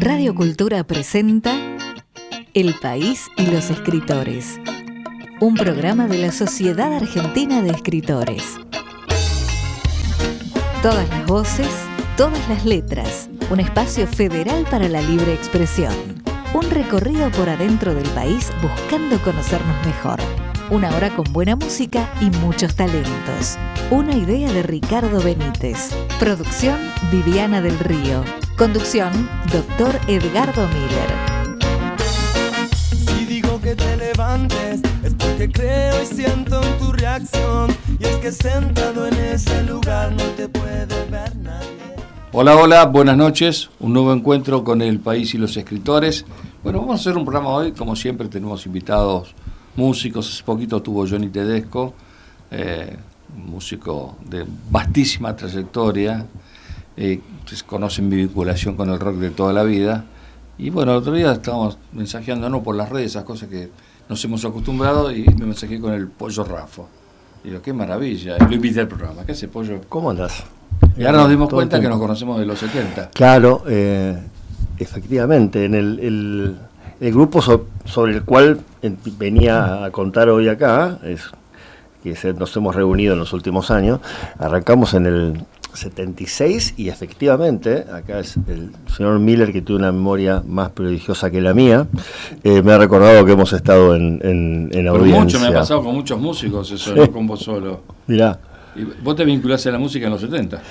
Radio Cultura presenta El País y los Escritores, un programa de la Sociedad Argentina de Escritores. Todas las voces, todas las letras, un espacio federal para la libre expresión. Un recorrido por adentro del país buscando conocernos mejor. Una hora con buena música y muchos talentos. Una idea de Ricardo Benítez. Producción Viviana del Río. Conducción Dr. Edgardo Miller. Si digo que te levantes es porque creo y siento en tu reacción. Y es que sentado en ese lugar no te puede ver nadie. Hola, buenas noches. Un nuevo encuentro con El País y los Escritores. Bueno, vamos a hacer un programa hoy. Como siempre tenemos invitados músicos. Hace poquito tuvo Johnny Tedesco, músico de vastísima trayectoria. Ustedes conocen mi vinculación con el rock de toda la vida. Y bueno, el otro día estábamos mensajeándonos por las redes, esas cosas que nos hemos acostumbrado, y me mensajé con el Pollo Raffo. Digo, qué maravilla. Y lo invité al programa. ¿Qué hace, Pollo? ¿Cómo andás? Y ahora nos dimos cuenta que nos conocemos de los 70. Claro, efectivamente, en el grupo sobre el cual venía a contar hoy acá, nos hemos reunido en los últimos años, arrancamos en el 76 y efectivamente, acá es el señor Miller, que tiene una memoria más prodigiosa que la mía, me ha recordado que hemos estado en audiencia. Mucho me ha pasado con muchos músicos eso, no con vos solo. Mirá. ¿Y vos te vinculaste a la música en los 70?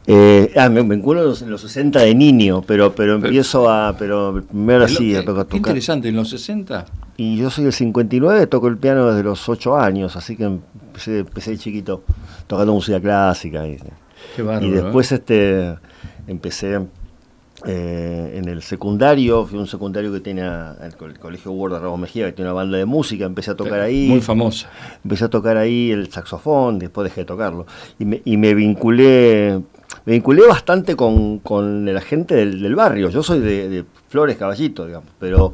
Me vinculo en los 60 de niño, pero empiezo a... Pero primero así, a tocar. Qué interesante, en los 60... Y yo soy del 59, toco el piano desde los 8 años, así que empecé chiquito tocando música clásica. Qué bárbaro, y después empecé en el secundario, fui a un secundario que tenía el Colegio Ward de Ramos Mejía, que tiene una banda de música, empecé a tocar ahí. Muy famosa. Empecé a tocar ahí el saxofón, después dejé de tocarlo. Y me vinculé bastante con la gente del barrio. Yo soy de Flores Caballito, digamos, pero...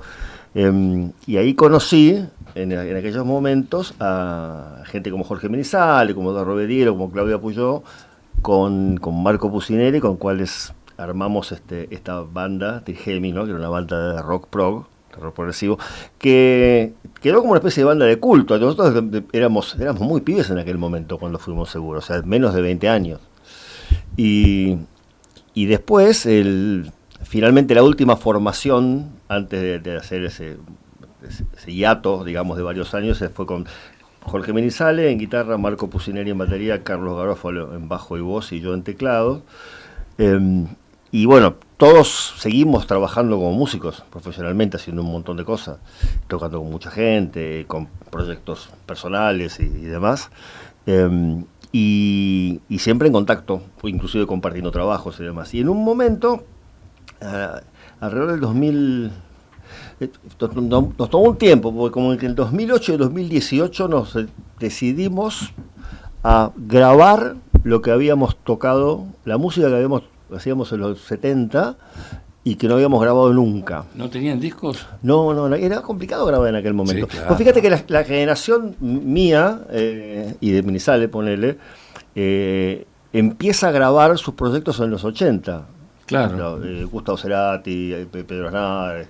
y ahí conocí, en aquellos momentos, a gente como Jorge Menizale, como Eduardo Bediero, como Claudia Puyó, con Marco Pucineri, con cuales armamos esta banda, Trigemi, ¿no? Que era una banda de rock prog, de rock progresivo, que quedó como una especie de banda de culto. Nosotros éramos muy pibes en aquel momento cuando fuimos seguros, o sea, menos de 20 años. Y después, finalmente la última formación, antes de hacer ese hiato, digamos, de varios años, fue con Jorge Menizale en guitarra, Marco Pucineri en batería, Carlos Garófalo en bajo y voz y yo en teclados. Y bueno, todos seguimos trabajando como músicos profesionalmente, haciendo un montón de cosas, tocando con mucha gente, con proyectos personales y demás. Y siempre en contacto, inclusive compartiendo trabajos y demás. Y en un momento, alrededor del 2000, nos tomó un tiempo, porque como en el 2008 y 2018 nos decidimos a grabar lo que habíamos tocado, la música que hacíamos en los 70 y que no habíamos grabado nunca. ¿No tenían discos? No, era complicado grabar en aquel momento. Sí, claro. Pues fíjate que la generación mía y de Menizale, ponele, empieza a grabar sus proyectos en los 80. Claro. Gustavo Cerati, Pedro Aznar,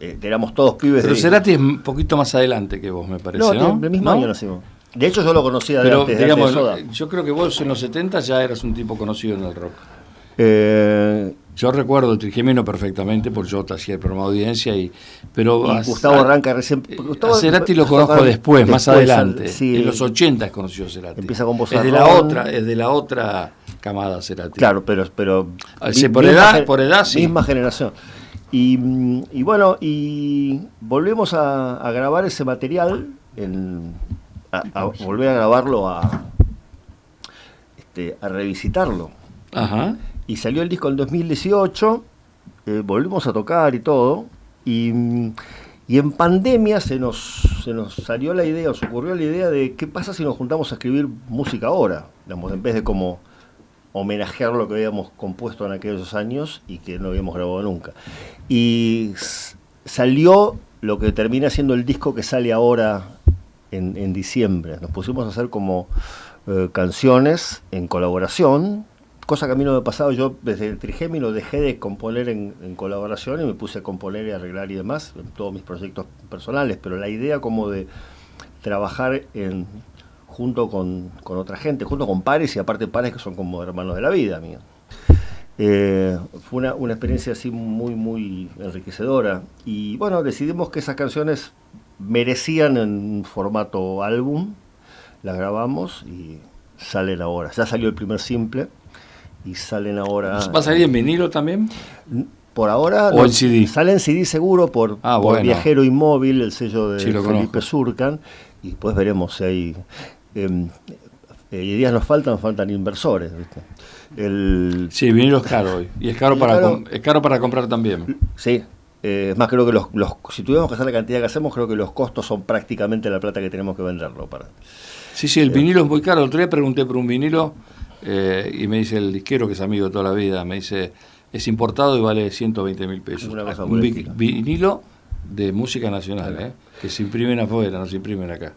éramos todos pibes. Pero Cerati es un poquito más adelante que vos, me parece, ¿no? El mismo año nacimos. De hecho, yo lo conocía pero, antes, digamos, de Soda. Yo creo que vos en los 70 ya eras un tipo conocido en el rock. Yo recuerdo el Trigémino perfectamente, porque yo te hacía el programa de audiencia, pero Gustavo arranca recién. A Cerati lo conozco después, más adelante. Sí, en los 80 conoció Cerati. Empieza con voz es de la otra camada Cerati. Claro, pero por edad sí. Misma generación. Y bueno, y volvemos a grabar ese material, a volver a grabarlo, a revisitarlo. Ajá. Y salió el disco en 2018, volvimos a tocar y todo, y en pandemia se nos salió la idea, nos ocurrió la idea de qué pasa si nos juntamos a escribir música ahora, digamos, en vez de como homenajear lo que habíamos compuesto en aquellos años y que no habíamos grabado nunca. Y salió lo que termina siendo el disco que sale ahora en diciembre. Nos pusimos a hacer como canciones en colaboración cosa que a mí no me pasaba. Yo desde el Trigémino dejé de componer en colaboración y me puse a componer y arreglar y demás en todos mis proyectos personales, pero la idea como de trabajar junto con otra gente, junto con pares y aparte pares que son como hermanos de la vida mía. Fue una experiencia así muy, muy enriquecedora. Y bueno, decidimos que esas canciones merecían en formato álbum, las grabamos y salen ahora. Ya salió el primer simple y salen ahora. ¿Va a salir en vinilo también? Por ahora ¿O en CD? Sale en CD seguro por bueno. Viajero Inmóvil, el sello de Felipe conozco. Surcan, y después veremos si hay ideas. Nos faltan inversores, ¿viste? Sí, vinilo es caro hoy y es caro para comprar también. Sí, es más, creo que si tuviéramos que hacer la cantidad que hacemos, creo que los costos son prácticamente la plata que tenemos que venderlo para. Sí, el vinilo es muy caro. El otro día pregunté por un vinilo y me dice el disquero, que es amigo de toda la vida, me dice, es importado y vale 120.000 pesos. Un vinilo de música nacional, que se imprimen afuera, no se imprimen acá.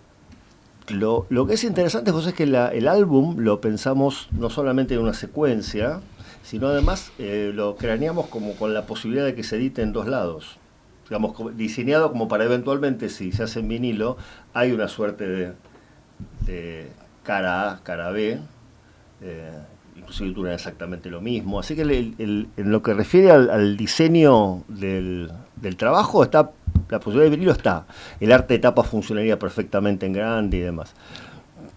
Lo que es interesante, José, es que el álbum lo pensamos no solamente en una secuencia, sino además lo craneamos como con la posibilidad de que se edite en dos lados. Digamos, diseñado como para eventualmente, si se hace en vinilo, hay una suerte de cara A, cara B, inclusive duran exactamente lo mismo. Así que en lo que refiere al diseño del trabajo, está la posibilidad de vinilo está. El arte de tapa funcionaría perfectamente en grande y demás.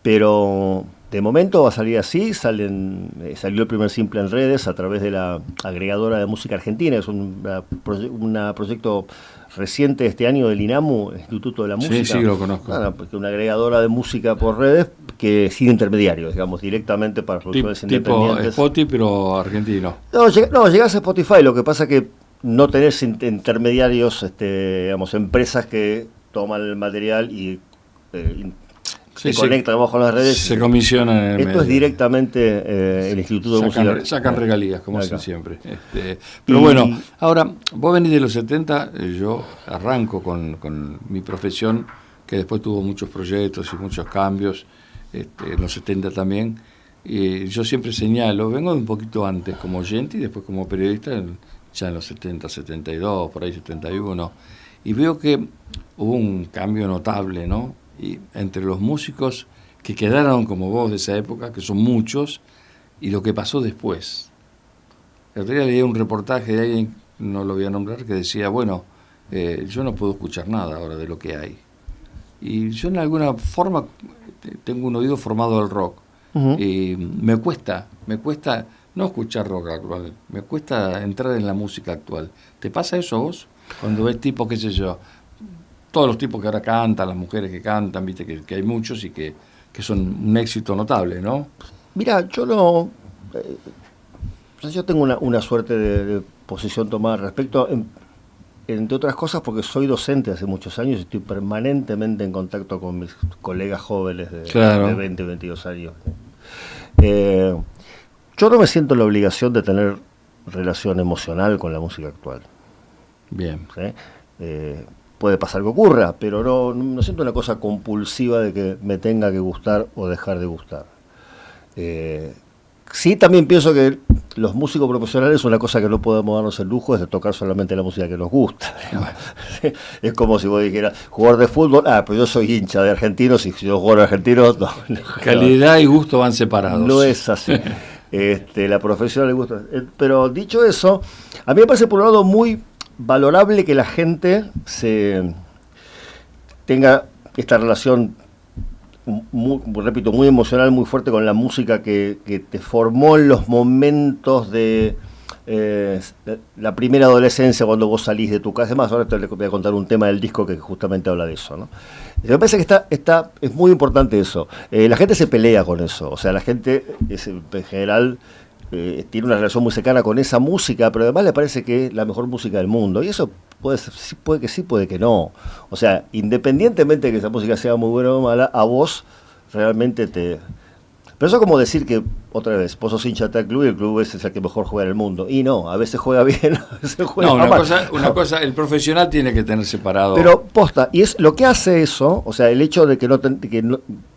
Pero de momento va a salir así. Salió el primer simple en redes a través de la agregadora de música argentina. Es un proyecto reciente de este año del INAMU, Instituto de la Música. Sí, lo conozco. Porque una agregadora de música por redes que sin intermediarios, digamos, directamente para productores independientes. Tipo Spotify, pero argentino. No, llegás a Spotify. Lo que pasa que no tenés intermediarios, digamos, empresas que toman el material y se conectan con las redes. Se comisionan en el Esto medio. Es directamente el Instituto de Música. Sacan regalías, como hacen siempre. Pero bueno, ahora, vos venís de los 70, yo arranco con mi profesión, que después tuvo muchos proyectos y muchos cambios, en los 70 también. Y yo siempre señalo, vengo de un poquito antes como oyente y después como periodista, ya en los 70, 72, por ahí 71, y veo que hubo un cambio notable, ¿no? Y entre los músicos que quedaron como vos de esa época, que son muchos, y lo que pasó después. El otro día leí un reportaje de alguien, no lo voy a nombrar, que decía, bueno, yo no puedo escuchar nada ahora de lo que hay. Y yo en alguna forma tengo un oído formado al rock, y me cuesta no escuchar rock actual, me cuesta entrar en la música actual. ¿Te pasa eso a vos? Cuando ves tipos, qué sé yo, todos los tipos que ahora cantan, las mujeres que cantan, viste que hay muchos y que son un éxito notable, ¿no? Mira, yo no... yo tengo una suerte de posición tomada al respecto, entre otras cosas porque soy docente hace muchos años y estoy permanentemente en contacto con mis colegas jóvenes de 20, 22 años. Yo no me siento en la obligación de tener relación emocional con la música actual. Bien. ¿Sí? Puede pasar que ocurra, pero no siento una cosa compulsiva de que me tenga que gustar o dejar de gustar. Sí, también pienso que los músicos profesionales, una cosa que no podemos darnos el lujo es de tocar solamente la música que nos gusta. Bueno. Es como si vos dijeras, jugador de fútbol, pues yo soy hincha de Argentinos y si yo juego de Argentinos, no. Calidad y gusto van separados. No es así. La profesión le gusta. Pero dicho eso, a mí me parece por un lado muy valorable que la gente tenga esta relación, repito, muy emocional, muy fuerte con la música que te formó en los momentos de la primera adolescencia, cuando vos salís de tu casa. Además, ahora te voy a contar un tema del disco que justamente habla de eso, ¿no? Me parece que es muy importante eso. La gente se pelea con eso, o sea, la gente en general tiene una relación muy cercana con esa música, pero además le parece que es la mejor música del mundo, y eso puede que sí, puede que no. O sea, independientemente de que esa música sea muy buena o mala, a vos realmente te... Pero eso es como decir que, otra vez, vos sos hincha de tal club y el club ese es el que mejor juega en el mundo. Y no, a veces juega bien, a veces juega mal. Una cosa, el profesional tiene que tener separado. Pero posta, y es lo que hace eso, o sea, el hecho de que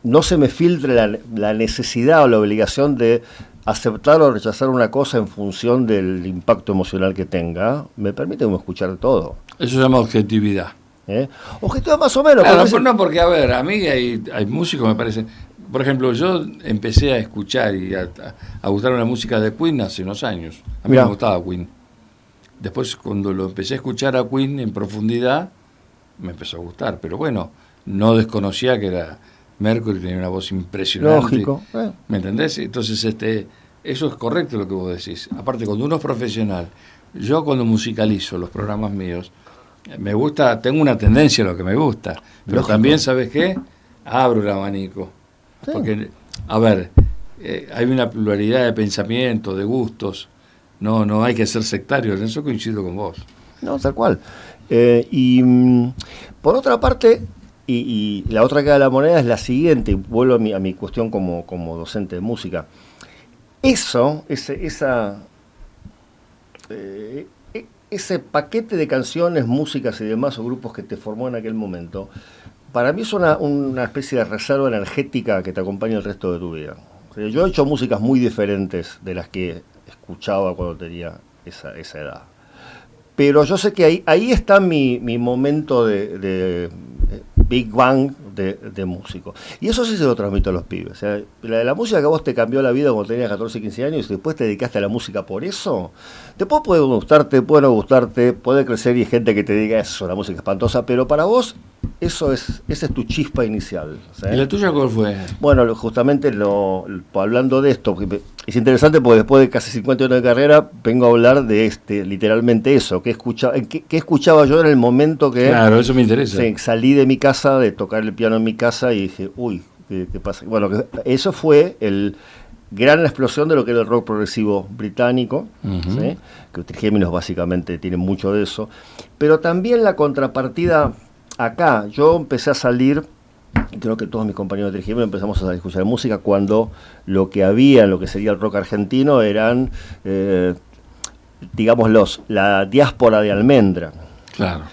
no se me filtre la necesidad o la obligación de aceptar o rechazar una cosa en función del impacto emocional que tenga, me permite escuchar todo. Eso se llama objetividad. Objetividad más o menos. Claro, no, porque a ver, a mí hay músicos, me parece. Por ejemplo, yo empecé a escuchar y a gustar la música de Queen hace unos años. A mí me gustaba Queen. Después, cuando lo empecé a escuchar a Queen en profundidad, me empezó a gustar. Pero bueno, no desconocía que era Mercury, tenía una voz impresionante. Lógico. ¿Me entendés? Entonces, eso es correcto lo que vos decís. Aparte, cuando uno es profesional, yo cuando musicalizo los programas míos, me gusta, tengo una tendencia a lo que me gusta. Pero Lógico. también, ¿sabes qué? Abro el abanico. Sí. Porque, a ver, hay una pluralidad de pensamientos, de gustos. No hay que ser sectario, en eso coincido con vos. No, tal cual. Por otra parte, y la otra cara de la moneda es la siguiente, y vuelvo a mi cuestión como docente de música. Ese paquete de canciones, músicas y demás, o grupos que te formó en aquel momento, para mí es una especie de reserva energética que te acompaña el resto de tu vida. O sea, yo he hecho músicas muy diferentes de las que escuchaba cuando tenía esa edad. Pero yo sé que ahí está mi momento de Big Bang de músico. Y eso sí se lo transmito a los pibes. O sea, la música que a vos te cambió la vida cuando tenías 14, 15 años y después te dedicaste a la música por eso, después puede gustarte, puede no gustarte, puede crecer y hay gente que te diga eso, la música espantosa, pero para vos esa es tu chispa inicial. ¿Sí? ¿Y la tuya cuál fue? Bueno, justamente hablando de esto, porque es interesante porque después de casi 50 años de carrera vengo a hablar de literalmente eso, que escuchaba yo en el momento que... Claro, eso me interesa. Salí de mi casa, de tocar el piano en mi casa y dije, uy, ¿qué pasa? Bueno, eso fue el gran explosión de lo que era el rock progresivo británico, ¿sí? Que Trigéminos básicamente tiene mucho de eso, pero también la contrapartida acá. Yo empecé a salir, creo que todos mis compañeros de Trigéminos empezamos a escuchar música cuando lo que había, lo que sería el rock argentino, eran, digamos, la diáspora de Almendra. Claro.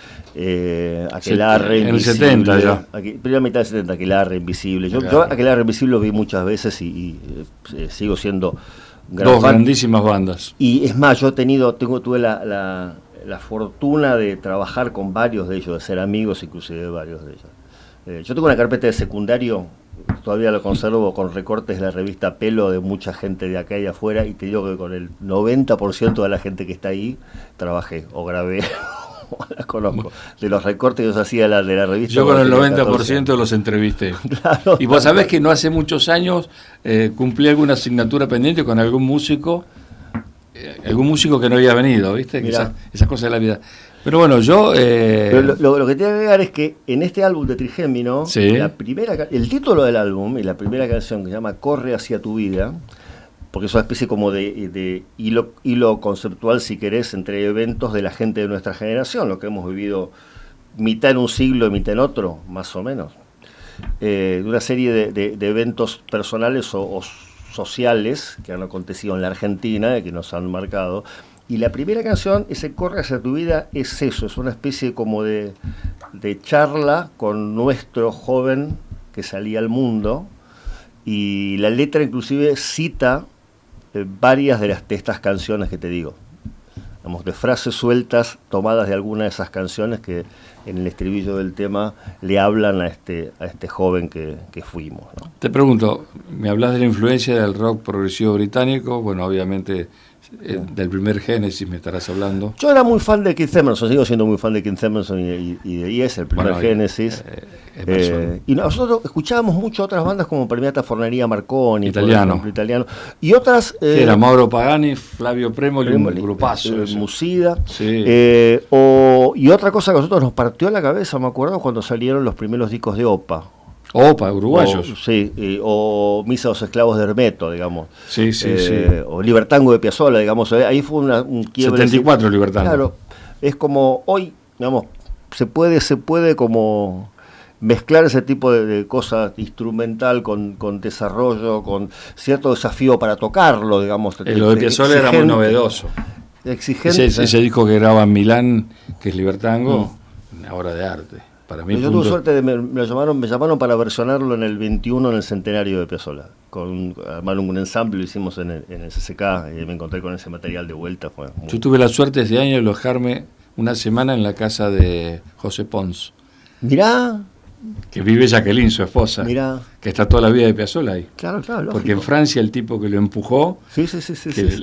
Aquelarre en Invisible. el 70 ya. Primera mitad del 70, Aquelarre Invisible. Yo Aquelarre Invisible lo vi muchas veces y sigo siendo dos grandísimas bandas. Y es más, tuve la fortuna de trabajar con varios de ellos, de ser amigos inclusive de varios de ellos. Yo tengo una carpeta de secundario, todavía lo conservo, con recortes de la revista Pelo de mucha gente de acá y de afuera, y te digo que con el 90% de la gente que está ahí trabajé o grabé. La conozco, de los recortes que yo hacía de la revista. Yo con el 90% los entrevisté. Claro, y vos sabés que no hace muchos años cumplí alguna asignatura pendiente con algún músico que no había venido, ¿viste? Esas cosas de la vida. Pero bueno, yo... Pero lo que te voy a agregar es que en este álbum de Trigémino, sí, el título del álbum y la primera canción que se llama Corre hacia tu vida, porque es una especie como de hilo conceptual, si querés, entre eventos de la gente de nuestra generación, lo que hemos vivido mitad en un siglo y mitad en otro, más o menos. De una serie de eventos personales o sociales que han acontecido en la Argentina y que nos han marcado. Y la primera canción, ese Corre hacia tu vida, es eso, es una especie como de charla con nuestro joven que salía al mundo, y la letra inclusive cita varias de estas canciones que te digo, digamos, de frases sueltas tomadas de alguna de esas canciones que en el estribillo del tema le hablan a este joven que fuimos, ¿no? Te pregunto, me hablas de la influencia del rock progresivo británico, bueno, obviamente del primer Génesis me estarás hablando. Yo era muy fan de Keith Emerson, sigo siendo muy fan de Keith Emerson y de Yes, el primer Génesis. Y nosotros escuchábamos mucho otras bandas como Premiata Forneria Marconi, italiano. Y otras... era Mauro Pagani, Flavio Premoli, un grupazo. Musida. Sí. Y otra cosa que a nosotros nos partió la cabeza, me acuerdo, cuando salieron los primeros discos de OPA. Uruguayos. O Misa a los Esclavos de Hermeto, digamos. Sí. O Libertango de Piazzolla, digamos. Ahí fue un quiebre. 74 Libertango. Claro, es como hoy, digamos, se puede como mezclar ese tipo de cosas instrumental con desarrollo, con cierto desafío para tocarlo, digamos. Lo de Piazzolla era muy novedoso. Exigente. Ese disco que graba en Milán, que es Libertango, una obra de arte. para mí Yo tuve suerte de me llamaron para versionarlo en el 21 en el centenario de Piazzolla. Armaron un ensamble, lo hicimos en el CCK y me encontré con ese material de vuelta. Yo tuve la suerte ese año de alojarme una semana en la casa de José Pons. Mirá. Que vive Jacqueline, su esposa. Mirá. Que está toda la vida de Piazzolla ahí. Claro, lógico. Porque en Francia el tipo que lo empujó, sí,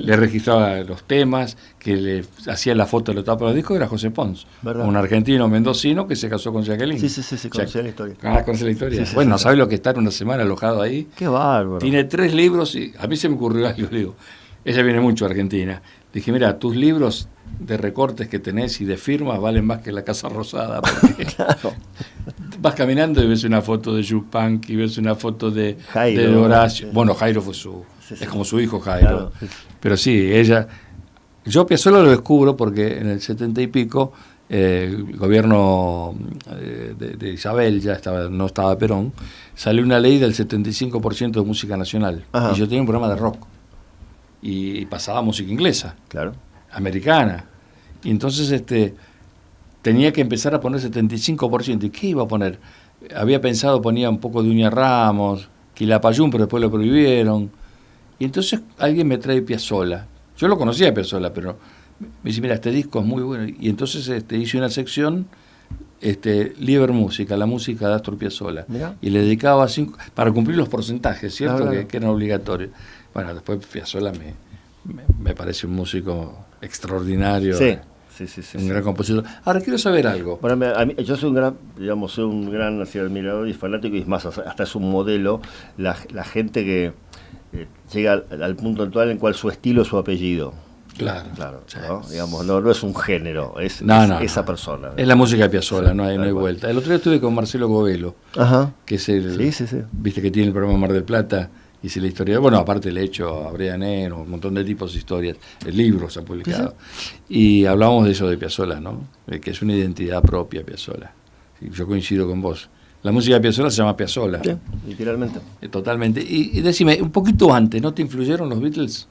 le registraba los temas, que le hacía la foto de los tapas de los discos, era José Pons. ¿Verdad? Un argentino mendocino que se casó con Jacqueline. Sí, conocía la historia. Conocí la historia. Bueno, ¿sabes lo que estar una semana alojado ahí? Qué bárbaro. Tiene 3 libros y a mí se me ocurrió algo, digo, ella viene mucho a Argentina. Dije, mira, tus libros de recortes que tenés y de firmas valen más que la Casa Rosada, porque claro. Vas caminando y ves una foto de Yupanqui y ves una foto de Horacio. Sí. Bueno, Jairo fue es como su hijo Jairo. Claro, sí. Pero sí, yo Piazzolla lo descubro porque en el 70 y pico el gobierno de Isabel, no estaba Perón, salió una ley del 75% de música nacional. Ajá. Y yo tenía un programa de rock y pasaba música inglesa, claro, americana. Y entonces tenía que empezar a poner 75%. ¿Y qué iba a poner? Había pensado, ponía un poco de Uña Ramos, Quilapayún, pero después lo prohibieron. Y entonces alguien me trae Piazzolla. Yo lo conocía a Piazzolla, pero me dice, mira, este disco es muy bueno. Y entonces hice una sección, Liber Música, la música de Astor Piazzolla. Mirá. Y le dedicaba 5, para cumplir los porcentajes, ¿cierto? Claro. Que eran obligatorios. Bueno, después Piazzolla me parece un músico extraordinario. Sí. Un gran compositor. Ahora quiero saber algo. Bueno, yo soy un gran admirador y fanático, y es más, hasta es un modelo la gente que llega al punto actual en cual su estilo es su apellido. Claro. Sí, ¿no? Digamos, no es un género, es esa persona. Es la música de Piazzolla, no hay vuelta. El otro día estuve con Marcelo Govelo, ajá, que es el, viste que tiene el programa Mar del Plata, hice la historia, bueno, aparte le he hecho a Brea Nero, un montón de tipos de historias, libros se han publicado, y hablábamos de eso de Piazzolla, ¿no? Que es una identidad propia Piazzolla. Yo coincido con vos. La música de Piazzolla se llama Piazzolla. Sí, literalmente. Totalmente. Y decime, un poquito antes, ¿no te influyeron los Beatles?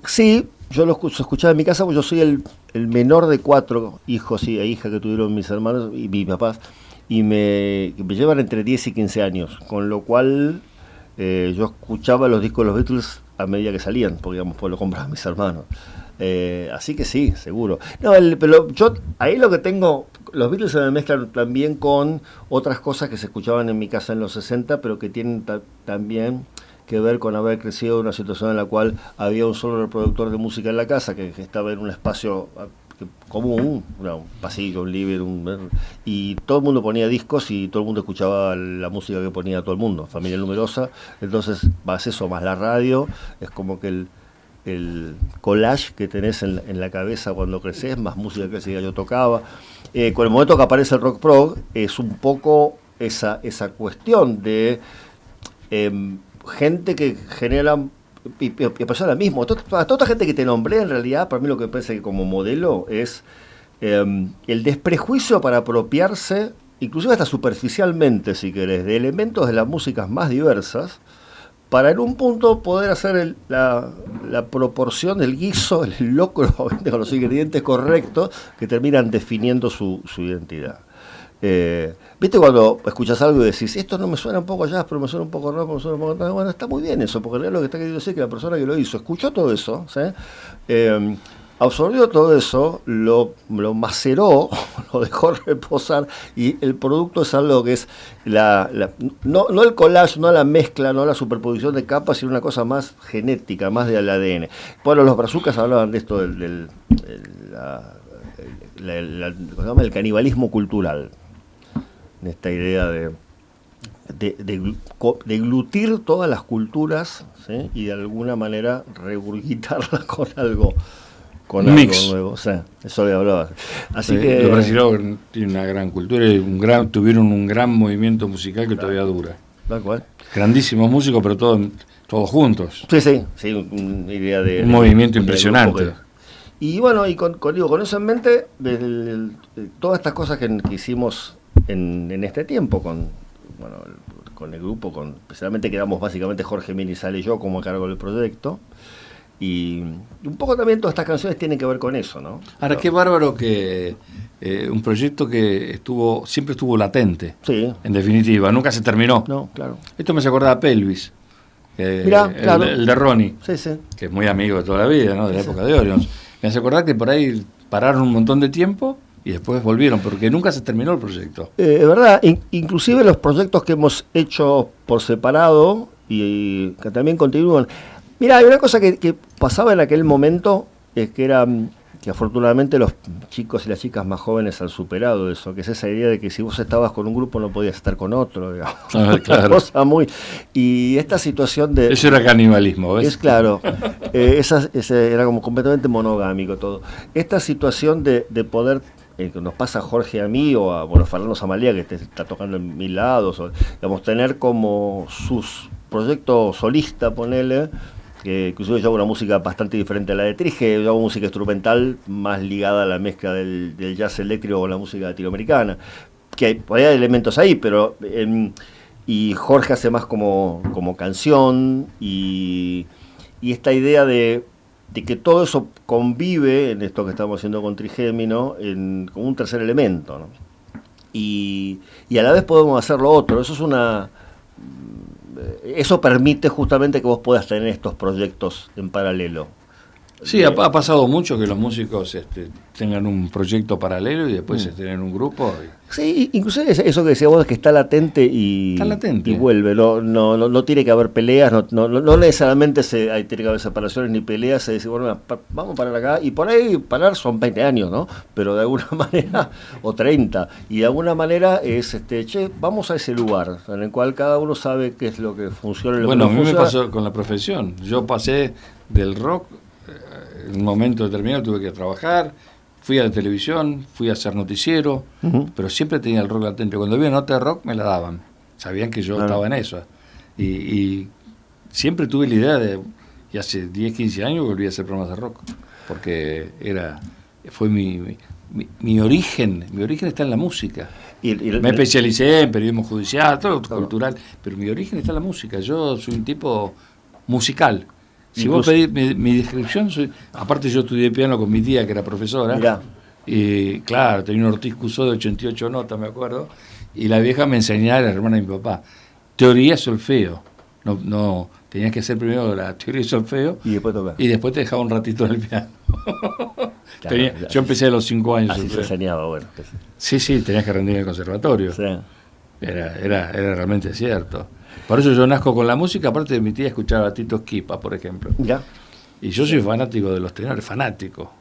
Sí, yo lo escuchaba en mi casa, porque yo soy el menor de 4 hijos e hijas que tuvieron mis hermanos y mis papás, y me llevan entre 10 y 15 años, con lo cual yo escuchaba los discos de los Beatles a medida que salían, porque pues lo compraban mis hermanos. Así que sí, seguro. No, pero yo ahí lo que tengo, los Beatles se me mezclan también con otras cosas que se escuchaban en mi casa en los 60, pero que tienen también que ver con haber crecido en una situación en la cual había un solo reproductor de música en la casa, que estaba en un espacio común, un pasillo, un living, y todo el mundo ponía discos y todo el mundo escuchaba la música que ponía todo el mundo, familia numerosa. Entonces más eso, más la radio, es como que el collage que tenés en la cabeza cuando creces, más música que yo tocaba. Con el momento que aparece el rock prog, es un poco esa cuestión de gente que genera, y persona mismo, toda esta gente que te nombré, en realidad, para mí lo que me parece que como modelo es el desprejuicio para apropiarse, inclusive hasta superficialmente, si querés, de elementos de las músicas más diversas, para en un punto poder hacer la proporción, el guiso, el locro, con los ingredientes correctos que terminan definiendo su identidad. ¿Viste cuando escuchas algo y decís, esto no me suena un poco jazz, pero me suena un poco rock, me suena un poco... Bueno, está muy bien eso, porque en realidad lo que está queriendo decir es que la persona que lo hizo escuchó todo eso, ¿sí? Absorbió todo eso, lo maceró, lo dejó reposar, y el producto es algo que es no el collage, no la mezcla, no la superposición de capas, sino una cosa más genética, más del ADN. Bueno, los brazucas hablaban de esto del canibalismo cultural, en esta idea de glutir todas las culturas, ¿sí? Y de alguna manera regurgitarlas con algo nuevo. O sea, eso le hablaba. Así que los brasileños tienen una gran cultura y tuvieron un gran movimiento musical que todavía dura. Tal cual. Grandísimos músicos, pero todos juntos. Sí, una idea de... Un movimiento impresionante. Y bueno, y con eso en mente, todas estas cosas que hicimos en este tiempo, con el grupo, especialmente quedamos básicamente Jorge Minizal y yo como a cargo del proyecto, y un poco también todas estas canciones tienen que ver con eso, ¿no? Ahora, qué bárbaro que un proyecto que siempre estuvo latente, Sí. en definitiva, nunca se terminó. No, claro. Esto me hace acordar a Pelvis, Mirá, claro. el de Ronnie, Sí, sí. que es muy amigo de toda la vida, ¿no? De la Sí, época de Orions. Me hace acordar que por ahí pararon un montón de tiempo y después volvieron, porque nunca se terminó el proyecto. Es verdad, inclusive los proyectos que hemos hecho por separado y que también continúan. Mira, hay una cosa que pasaba en aquel momento, que era que afortunadamente los chicos y las chicas más jóvenes han superado eso, que es esa idea de que si vos estabas con un grupo no podías estar con otro, digamos. Ah, claro. Una cosa y esta situación de... Eso era canibalismo, ¿ves? Es claro, ese era como completamente monogámico todo. Esta situación de poder, que nos pasa a Jorge y a mí, o a Fernando Zamalía, que está tocando en 1000 lados, o, digamos, tener como sus proyectos solista, ponele, que inclusive yo hago una música bastante diferente a la de Trige, yo hago música instrumental más ligada a la mezcla del jazz eléctrico con la música latinoamericana, que por ahí hay elementos ahí, pero... y Jorge hace más como canción, y esta idea de que todo eso convive en esto que estamos haciendo con Trigémino como un tercer elemento, ¿no? Y a la vez podemos hacer lo otro. Eso permite justamente que vos puedas tener estos proyectos en paralelo. Sí, ha pasado mucho que los músicos tengan un proyecto paralelo y después estén en un grupo. Sí, inclusive eso que decía vos, que está latente y vuelve. No tiene que haber peleas, no necesariamente tiene que haber separaciones ni peleas. Se dice, bueno, vamos a parar acá. Y por ahí parar son 20 años, ¿no? Pero de alguna manera, o 30. Y de alguna manera es, vamos a ese lugar en el cual cada uno sabe qué es lo que funciona y lo que no funciona. Bueno, a mí me pasó con la profesión. Yo pasé del rock. En un momento determinado tuve que trabajar, fui a la televisión, fui a hacer noticiero, pero siempre tenía el rock latente. Cuando había nota de rock me la daban, sabían que yo estaba en eso. Y siempre tuve la idea y hace 10, 15 años volví a hacer programas de rock, porque fue mi origen está en la música. Me especialicé en periodismo judicial, todo cultural, pero mi origen está en la música. Yo soy un tipo musical. Si vos pedís mi descripción, aparte yo estudié piano con mi tía, que era profesora. Mirá. Y claro, tenía un Ortiz Cusó de 88 notas, me acuerdo, y la vieja me enseñaba, la hermana de mi papá, teoría solfeo. No, tenías que hacer primero la teoría y solfeo, y después tocar. Y después te dejaba un ratito en el piano. Claro, yo empecé a los 5 años. Así se enseñaba, bueno. Sí, tenías que rendir en el conservatorio. Sí. Era realmente cierto. Por eso yo nazco con la música, aparte de mi tía escuchaba a Tito Esquipa, por ejemplo. Ya. Y yo soy fanático de los tenores, fanático.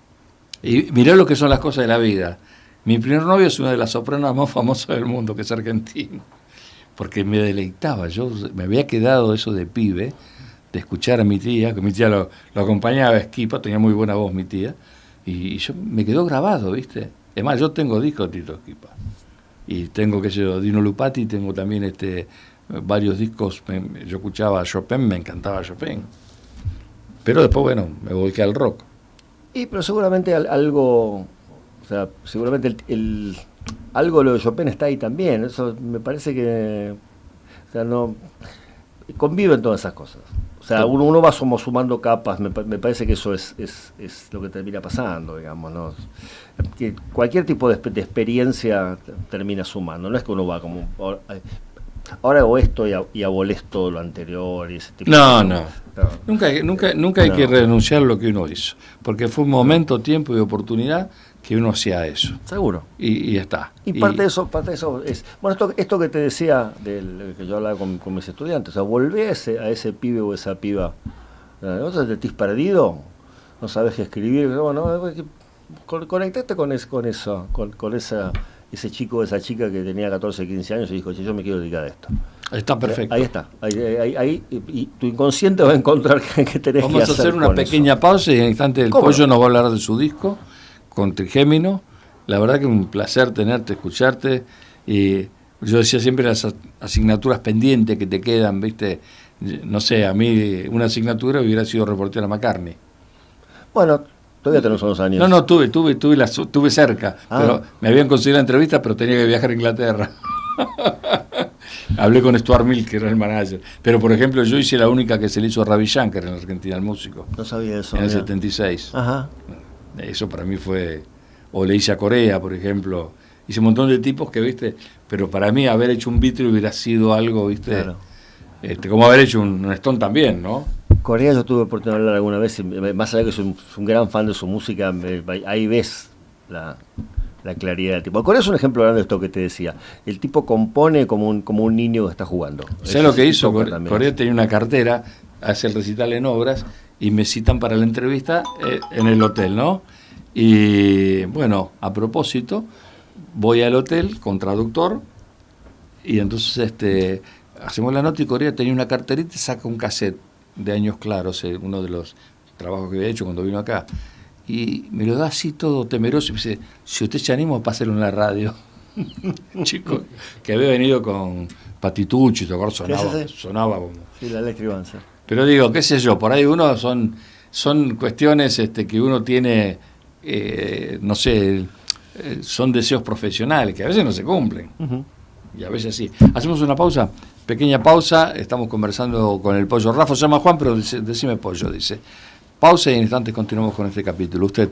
Y mirá lo que son las cosas de la vida. Mi primer novio es una de las sopranos más famosas del mundo, que es argentino. Porque me deleitaba, me había quedado eso de pibe, de escuchar a mi tía, que mi tía lo acompañaba a Esquipa, tenía muy buena voz mi tía, y yo me quedó grabado, ¿viste? Es más, yo tengo discos de Tito Esquipa. Y tengo, Dino Lupati, tengo también varios discos. Yo escuchaba a Chopin, me encantaba Chopin. Pero después, bueno, me volqué al rock. Pero seguramente algo, o sea, seguramente algo de lo de Chopin está ahí también. Eso me parece que, o sea, no conviven todas esas cosas. O sea, uno va sumando capas. Me parece que eso es lo que termina pasando, digamos, ¿no? Que cualquier tipo de experiencia termina sumando. No es que uno va como ahora hago esto y abolés todo lo anterior y ese tipo de cosas. No. Nunca hay que renunciar a lo que uno hizo, porque fue un momento, tiempo y oportunidad que uno hacía eso. Seguro. Y está. Y parte de eso es, bueno, esto que te decía, que yo hablaba con mis estudiantes, o sea, volvé a ese pibe o esa piba. ¿No te sentís perdido? ¿No sabes qué escribir? Bueno, conectate con ese chico o esa chica que tenía 14, 15 años y dijo, yo me quiero dedicar a esto. Está perfecto. Ahí está. Ahí, y tu inconsciente va a encontrar que tenés que hacer. Vamos a hacer una pequeña pausa y en el instante el Pollo nos va a hablar de su disco con Trigémino. La verdad que es un placer tenerte, escucharte. Y yo decía siempre las asignaturas pendientes que te quedan, ¿viste? No sé, a mí una asignatura hubiera sido reportero a McCartney. Bueno, todavía tenemos unos años. No, tuve cerca, pero me habían conseguido la entrevista, pero tenía que viajar a Inglaterra. Hablé con Stuart Mill, que era el manager. Pero, por ejemplo, yo hice la única que se le hizo a Ravi Shankar en la Argentina, el músico. No sabía eso. En el 76. Ajá. Eso para mí fue o le hice a Corea, por ejemplo. Hice un montón de tipos que, ¿viste? Pero para mí haber hecho un Beatle hubiera sido algo, ¿viste? Claro. Como haber hecho un Stone también, ¿no? Corea yo tuve oportunidad de hablar alguna vez, y más allá de que soy un gran fan de su música, ahí ves la claridad del tipo. Corea es un ejemplo grande de esto que te decía. El tipo compone como un niño que está jugando. ¿Sabes lo que hizo? Corea tenía una cartera, hace el recital en obras, y me citan para la entrevista en el hotel, ¿no? Y bueno, a propósito, voy al hotel con traductor, y entonces hacemos la nota, y Corea tenía una carterita y saca un cassette de Años Claros, uno de los trabajos que había hecho cuando vino acá, y me lo da así todo temeroso y me dice, si usted se anima, páselo en la radio. Chico, que había venido con Patitucci, sonaba como... Sí, la electribanza. Pero digo, qué sé yo, por ahí uno son cuestiones que uno tiene, no sé, son deseos profesionales que a veces no se cumplen. Uh-huh. Y a veces sí. Hacemos una pausa, pequeña pausa, estamos conversando con el Pollo. Rafa se llama Juan, pero decime Pollo, dice. Pausa y en instantes continuamos con este capítulo. Usted.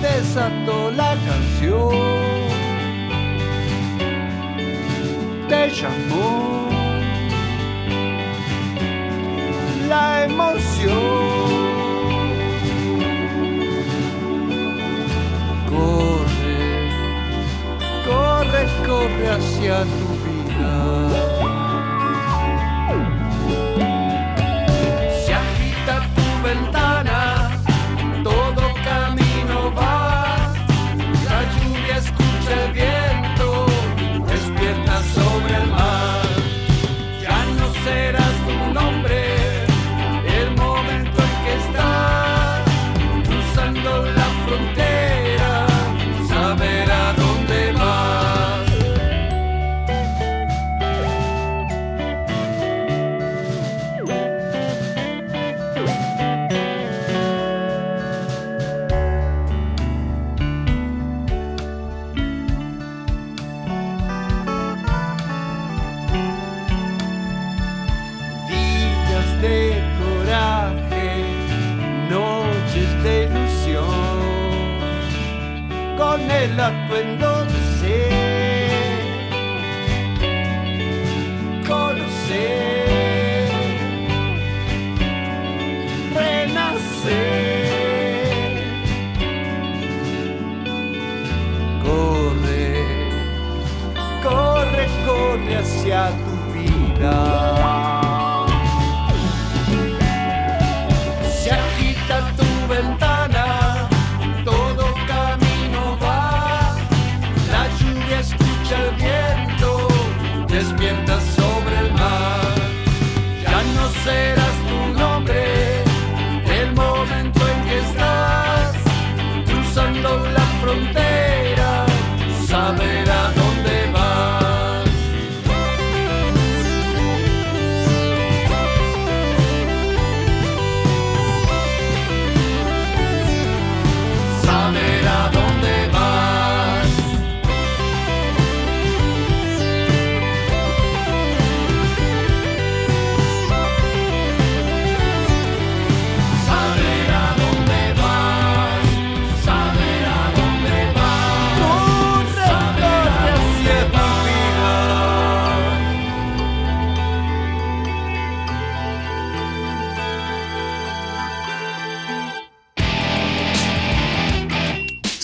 desató la canción, te llamó la emoción. Corre, corre, corre hacia tu vida. Se agita tu ventana, todo camino va. La lluvia escucha el viento, despierta sobre el mar. Ya no serás tu nombre, el momento en que estás cruzando la frontera, saber a dónde vas. Días de coraje, noches de ilusión, con el atuendo de ser, conocer, renacer. Corre, corre, corre hacia tu vida. Se agita tu ventana, todo camino va.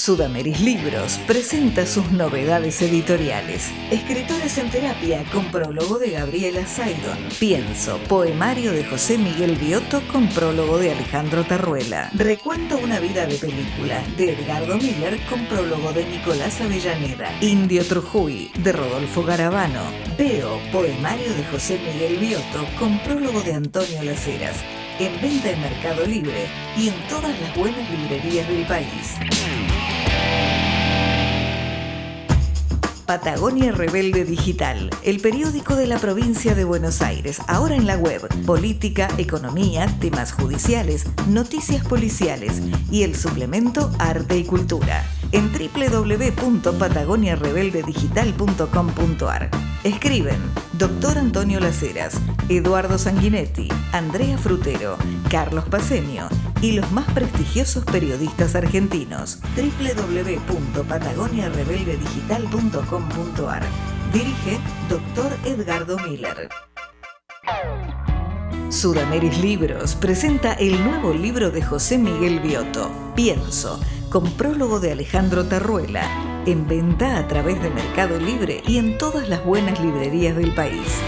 Sudameris Libros presenta sus novedades editoriales. Escritores en terapia con prólogo de Gabriela Saidon. Pienso, poemario de José Miguel Biotto con prólogo de Alejandro Tarruela. Recuento una vida de película de Edgardo Miller con prólogo de Nicolás Avellaneda. Indio Trujuy de Rodolfo Garavano. Veo, poemario de José Miguel Biotto con prólogo de Antonio Las Heras. En venta en Mercado Libre y en todas las buenas librerías del país. Patagonia Rebelde Digital, el periódico de la provincia de Buenos Aires, ahora en la web, política, economía, temas judiciales, noticias policiales y el suplemento Arte y Cultura, en www.patagoniarebeldedigital.com.ar. Escriben Dr. Antonio Las Heras, Eduardo Sanguinetti, Andrea Frutero, Carlos Paceño y los más prestigiosos periodistas argentinos. www.patagoniarebeldedigital.com.ar. Dirige Dr. Edgardo Miller. Sudameris Libros presenta el nuevo libro de José Miguel Biotto, Pienso, con prólogo de Alejandro Tarruela, en venta a través de Mercado Libre y en todas las buenas librerías del país.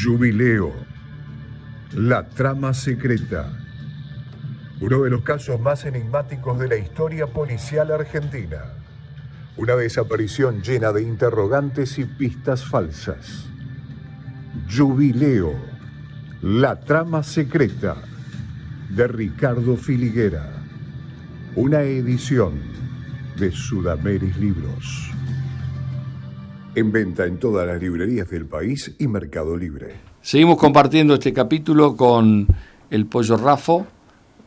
Jubileo, la trama secreta. Uno de los casos más enigmáticos de la historia policial argentina. Una desaparición llena de interrogantes y pistas falsas. Jubileo, la trama secreta, de Ricardo Filiguera. Una edición de Sudameris Libros. En venta en todas las librerías del país y Mercado Libre. Seguimos compartiendo este capítulo con el Pollo Raffo,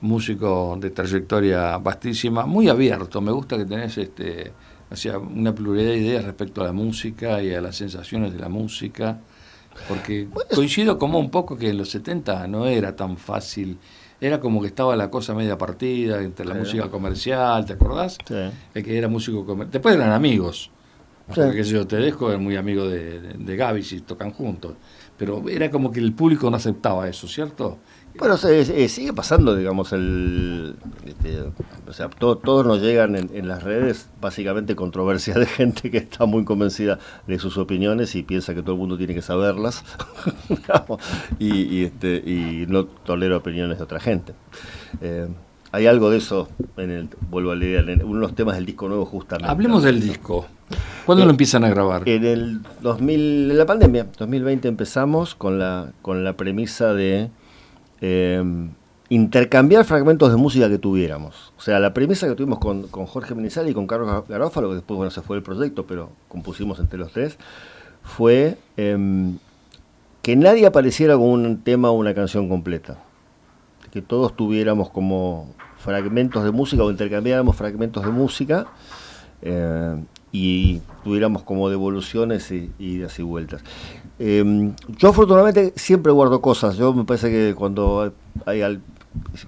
músico de trayectoria vastísima, muy abierto. Me gusta que tenés una pluralidad de ideas respecto a la música y a las sensaciones de la música, porque coincido como un poco que en los 70 no era tan fácil. Era como que estaba la cosa media partida entre la música comercial, ¿te acordás? Sí. El que era músico comercial. Después eran amigos. Sí. Porque yo Tedesco era muy amigo de Gaby, si tocan juntos. Pero era como que el público no aceptaba eso, ¿cierto? Bueno, sigue pasando, digamos, todos nos llegan en las redes, básicamente controversia de gente que está muy convencida de sus opiniones y piensa que todo el mundo tiene que saberlas, y no tolera opiniones de otra gente. Hay algo de eso, vuelvo a leer, en uno de los temas del disco nuevo justamente. Hablemos del disco. ¿Cuándo lo empiezan a grabar? En la pandemia, 2020 empezamos con la premisa de intercambiar fragmentos de música que tuviéramos. O sea, la premisa que tuvimos con Jorge Menizali y con Carlos Garófalo, que después se fue el proyecto, pero compusimos entre los tres, fue que nadie apareciera con un tema o una canción completa. Que todos tuviéramos como fragmentos de música o intercambiáramos fragmentos de música y tuviéramos como devoluciones y idas y vueltas. Yo afortunadamente siempre guardo cosas. Yo me parece que cuando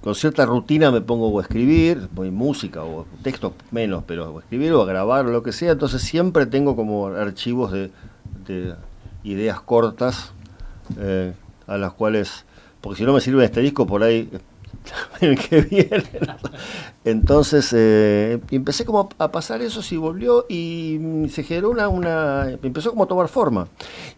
con cierta rutina me pongo a escribir, música o textos menos, pero a escribir o a grabar o lo que sea, entonces siempre tengo como archivos de ideas cortas a las cuales, porque si no me sirve este disco por ahí el que viene. Entonces empecé como a pasar eso, sí volvió y se generó empezó como a tomar forma.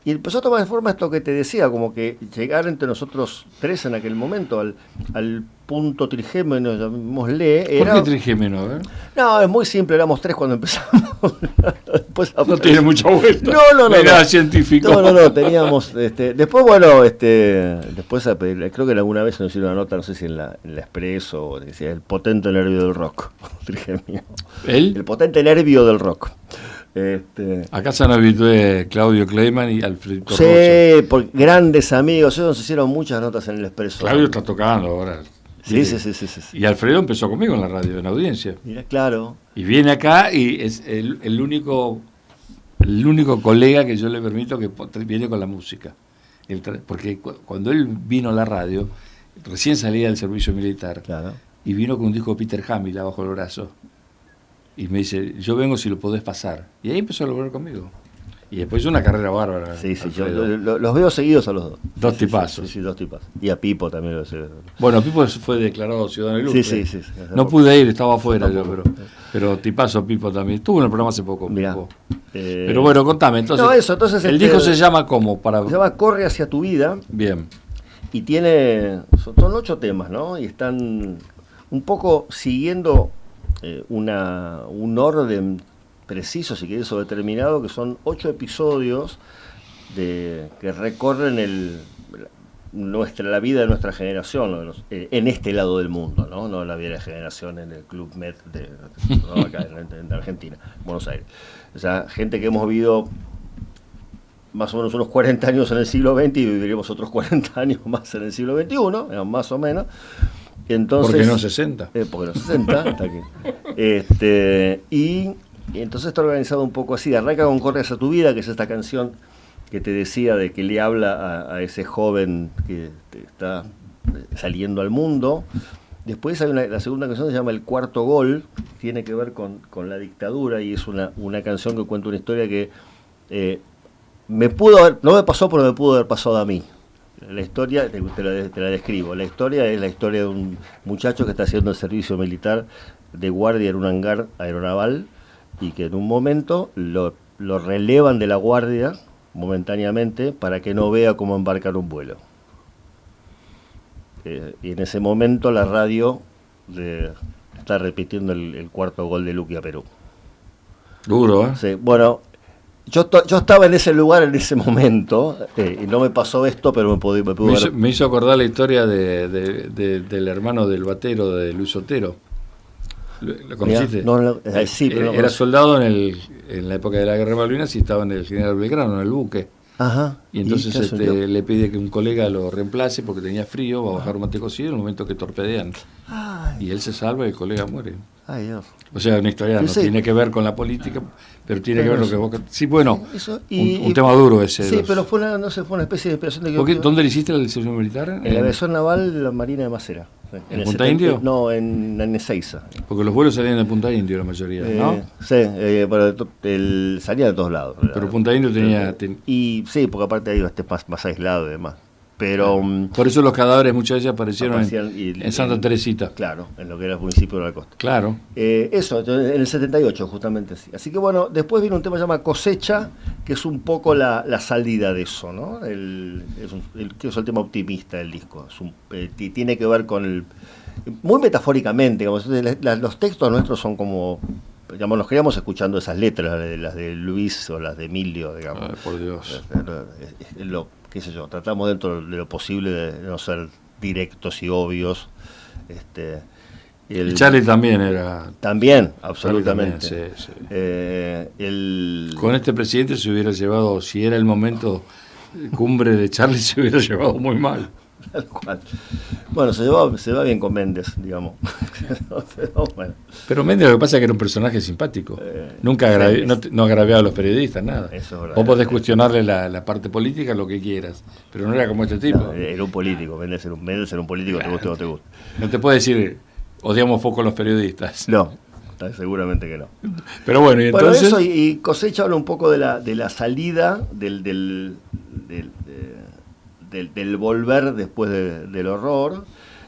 Y empezó a tomar forma esto que te decía, como que llegar entre nosotros tres en aquel momento al punto trigémeno, llamémosle. ¿Por qué trigémeno? A ver. No, es muy simple, éramos tres cuando empezamos. Después, no tiene mucha vuelta. No. Era científico. No, teníamos. Después, después creo que alguna vez nos hicieron una nota, no sé si en la Expreso, decía el potente nervio del rock. Trigémeno. El potente nervio del rock. Acá se nos habitué Claudio Kleiman y Alfredo Rosso. Sí, por grandes amigos. Ellos nos hicieron muchas notas en el Expreso. Claudio está tocando ahora. Sí. Y Alfredo empezó conmigo en la radio, en audiencia. Mira, claro. Y viene acá y es el único colega que yo le permito que viene con la música. Porque cuando él vino a la radio, recién salía del servicio militar, claro, y vino con un disco de Peter Hamill bajo el brazo. Y me dice, yo vengo si lo podés pasar. Y ahí empezó a lograr conmigo. Y después una carrera bárbara. Sí, yo Alfredo. los veo seguidos a los dos. Dos tipazos. Sí, dos tipazos. Y a Pipo también lo sé. Bueno, Pipo fue declarado ciudadano ilustre. Sí. No pude ir, estaba afuera yo, pero tipazo Pipo también. Estuvo en el programa hace poco. Mirá, Pipo. Pero bueno, contame. Entonces, no, entonces el disco se llama ¿cómo? Se llama Corre hacia tu vida. Bien. Y son 8 temas, ¿no? Y están un poco siguiendo un orden preciso, si querés, o determinado, que son 8 episodios que recorren la vida de nuestra generación, en este lado del mundo, no la vida de la generación en el Club Med acá en Argentina, Buenos Aires. O sea, gente que hemos vivido más o menos unos 40 años en el siglo XX y viviremos otros 40 años más en el siglo XXI, más o menos. Entonces, ¿por qué no 60? Porque no 60, está aquí. Y entonces está organizado un poco así. Arranca con Corre hacia tu vida, que es esta canción que te decía de que le habla a ese joven que está saliendo al mundo. Después hay la segunda canción, se llama El Cuarto Gol, tiene que ver con la dictadura, y es una canción que cuenta una historia que no me pasó, pero me pudo haber pasado a mí. La historia, te la describo. La historia es la historia de un muchacho que está haciendo el servicio militar de guardia en un hangar aeronaval, y que en un momento lo relevan de la guardia momentáneamente para que no vea cómo embarcar un vuelo. Y en ese momento la radio está repitiendo el cuarto gol de Luqui a Perú. Duro, ¿eh? Sí, bueno, yo estaba en ese lugar en ese momento, y no me pasó esto, pero me pudo ver. Me hizo acordar la historia del hermano del batero de Luis Otero. ¿Lo conociste? Sí, pero era soldado en la época de la Guerra de Malvinas y estaba en el General Belgrano, en el buque. Ajá. Y entonces le pide que un colega lo reemplace porque tenía frío, va a bajar un mate cocido en el momento que torpedean. Ay. Y él se salva y el colega muere. Ay, Dios. O sea, una historia no tiene que ver con la política, pero tiene que ver lo que vos... Sí, bueno, un tema duro ese. Sí, pero fue una especie de inspiración de que... ¿Dónde le hiciste el servicio militar? En la aviación naval de la Marina de Macera. ¿En Punta Indio? No, en Ezeiza. Porque los vuelos salían de Punta Indio la mayoría, ¿no? Sí, pero salía de todos lados. Pero Punta Indio tenía... Y sí, porque aparte ahí esté más aislado y demás. Pero por eso los cadáveres muchas veces aparecieron en Santa Teresita. Claro, en lo que era el municipio de la costa. Claro. Eso, en el 78 justamente así. Así que bueno, después viene un tema que se llama Cosecha, que es un poco la salida de eso, ¿no? Que es el tema optimista del disco. Tiene que ver con muy metafóricamente, digamos, los textos nuestros son como... Digamos, nos quedamos escuchando esas letras, las de Luis o las de Emilio, digamos. Ay, por Dios. Qué sé yo, tratamos dentro de lo posible de no ser directos y obvios. Y Charlie también era... También, absolutamente. También, sí. Con este presidente se hubiera llevado, si era el momento cumbre de Charlie, se hubiera llevado muy mal. Tal cual. Bueno, se va bien con Méndez, digamos. Pero Méndez, lo que pasa es que era un personaje simpático. Nunca no agraviaba a los periodistas, nada. Vos podés cuestionarle la parte política, lo que quieras, pero no era como este tipo. No, era un político, Méndez era un político, te guste o no te guste. No te puedo decir, odiamos poco a los periodistas. No, seguramente que no. Pero bueno, y entonces... Bueno, eso y Cosecha habla un poco de la salida del volver después del horror.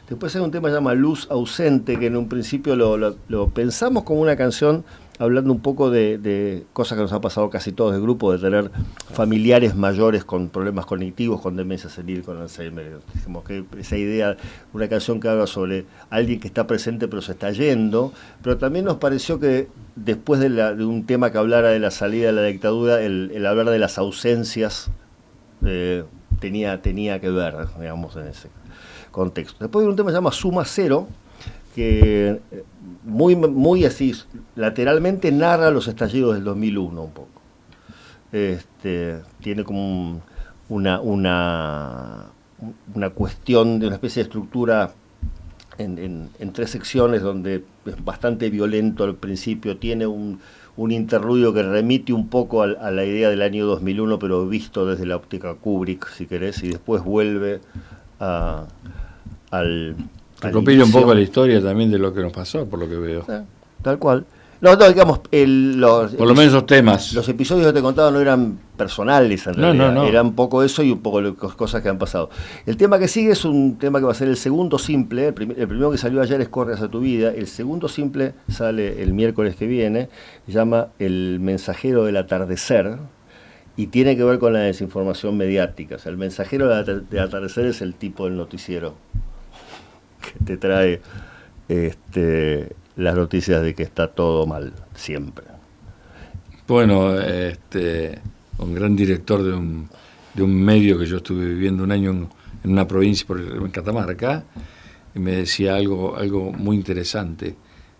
Después hay un tema que se llama Luz Ausente, que en un principio lo pensamos como una canción hablando un poco de cosas que nos ha pasado casi todos del grupo, de tener familiares mayores con problemas cognitivos, con demencia senil, con Alzheimer. Dijimos que esa idea, una canción que habla sobre alguien que está presente pero se está yendo, pero también nos pareció que después de un tema que hablara de la salida de la dictadura, el hablar de las ausencias tenía que ver, digamos, en ese contexto. Después hay un tema que se llama Suma Cero, que muy así, lateralmente narra los estallidos del 2001 un poco. Tiene como una cuestión de una especie de estructura en 3 secciones, donde es bastante violento al principio, tiene un interludio que remite un poco a la idea del año 2001, pero visto desde la óptica Kubrick, si querés, y después vuelve al recopila un poco la historia también de lo que nos pasó, por lo que veo. Tal cual. No, digamos, Por lo menos esos temas. los episodios que te contaba no eran personales en realidad, No. eran un poco eso y un poco cosas que han pasado. El tema que sigue es un tema que va a ser el segundo simple, el primero que salió ayer es Corre hacia tu vida, el segundo simple sale el miércoles que viene, se llama El mensajero del atardecer y tiene que ver con la desinformación mediática. O sea, el mensajero del atardecer es el tipo del noticiero que te trae las noticias de que está todo mal, siempre. Bueno, un gran director de un medio que yo estuve viviendo un año en una provincia, en Catamarca, y me decía algo muy interesante.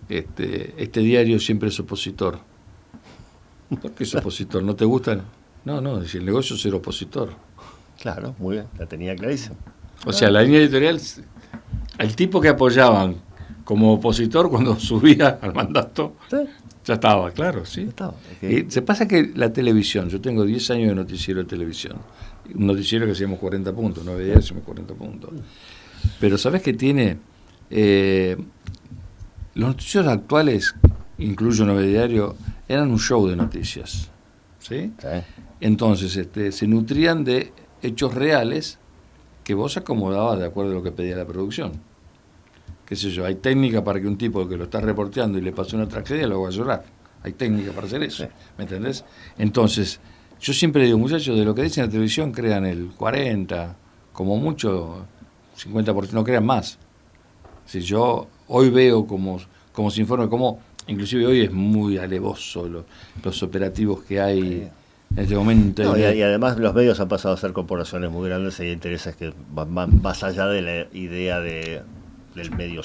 Este diario siempre es opositor. ¿Por qué es opositor? ¿No te gustan? No, si el negocio es ser opositor. Claro, muy bien, la tenía clarísima. O sea, la línea editorial, el tipo que apoyaban como opositor cuando subía al mandato, ¿Sí? ya estaba, claro, sí. Estaba. Y se pasa que la televisión, yo tengo 10 años de noticiero de televisión, un noticiero que hacíamos 40 puntos, 9 días hacíamos 40 puntos. Pero ¿sabés qué tiene? Los noticieros actuales, incluyo 9 diario, eran un show de noticias, ¿sí? Sí. Entonces se nutrían de hechos reales que vos acomodabas de acuerdo a lo que pedía la producción. Qué sé yo, hay técnica para que un tipo que lo está reporteando y le pasó una tragedia lo haga llorar. Hay técnica para hacer eso, Sí. ¿me entendés? Entonces, yo siempre digo, muchachos, de lo que dicen en la televisión crean el 40, como mucho 50%, no crean más. Si yo hoy veo como se informa, como inclusive hoy es muy alevoso los operativos que hay en este momento. No, y además los medios han pasado a ser corporaciones muy grandes y hay intereses que van más allá de la idea del medio.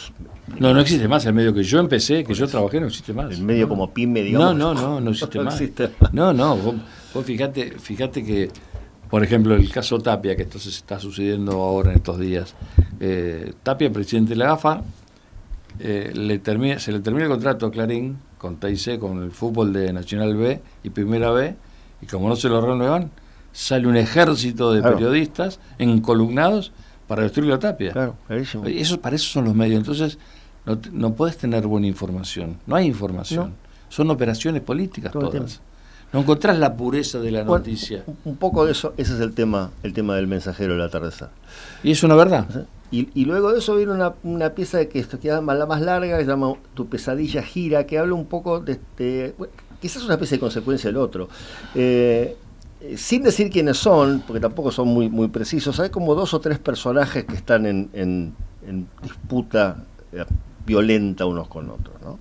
No existe más el medio que yo empecé, que yo trabajé, no existe más. El medio como pyme, digamos. No existe No más. existe. No, vos fíjate que, por ejemplo, el caso Tapia, que entonces está sucediendo ahora en estos días. Tapia, presidente de la AFA, se le termina el contrato a Clarín con TIC, con el fútbol de Nacional B y Primera B, y como no se lo renuevan, sale un ejército de periodistas encolumnados para destruir la Tapia. Claro, clarísimo. Para eso son los medios. Entonces, no puedes tener buena información. No hay información. No. Son operaciones políticas Todo el todas. tiempo. No encontrás la pureza de la noticia. Un poco de eso, ese es el tema del mensajero del atardecer. Y es una verdad. Y luego de eso viene una pieza que queda la más larga, que se llama Tu pesadilla gira, que habla un poco de bueno, quizás una especie de consecuencia del otro. Sin decir quiénes son, porque tampoco son muy precisos, hay como 2 o 3 personajes que están en disputa violenta unos con otros, ¿no?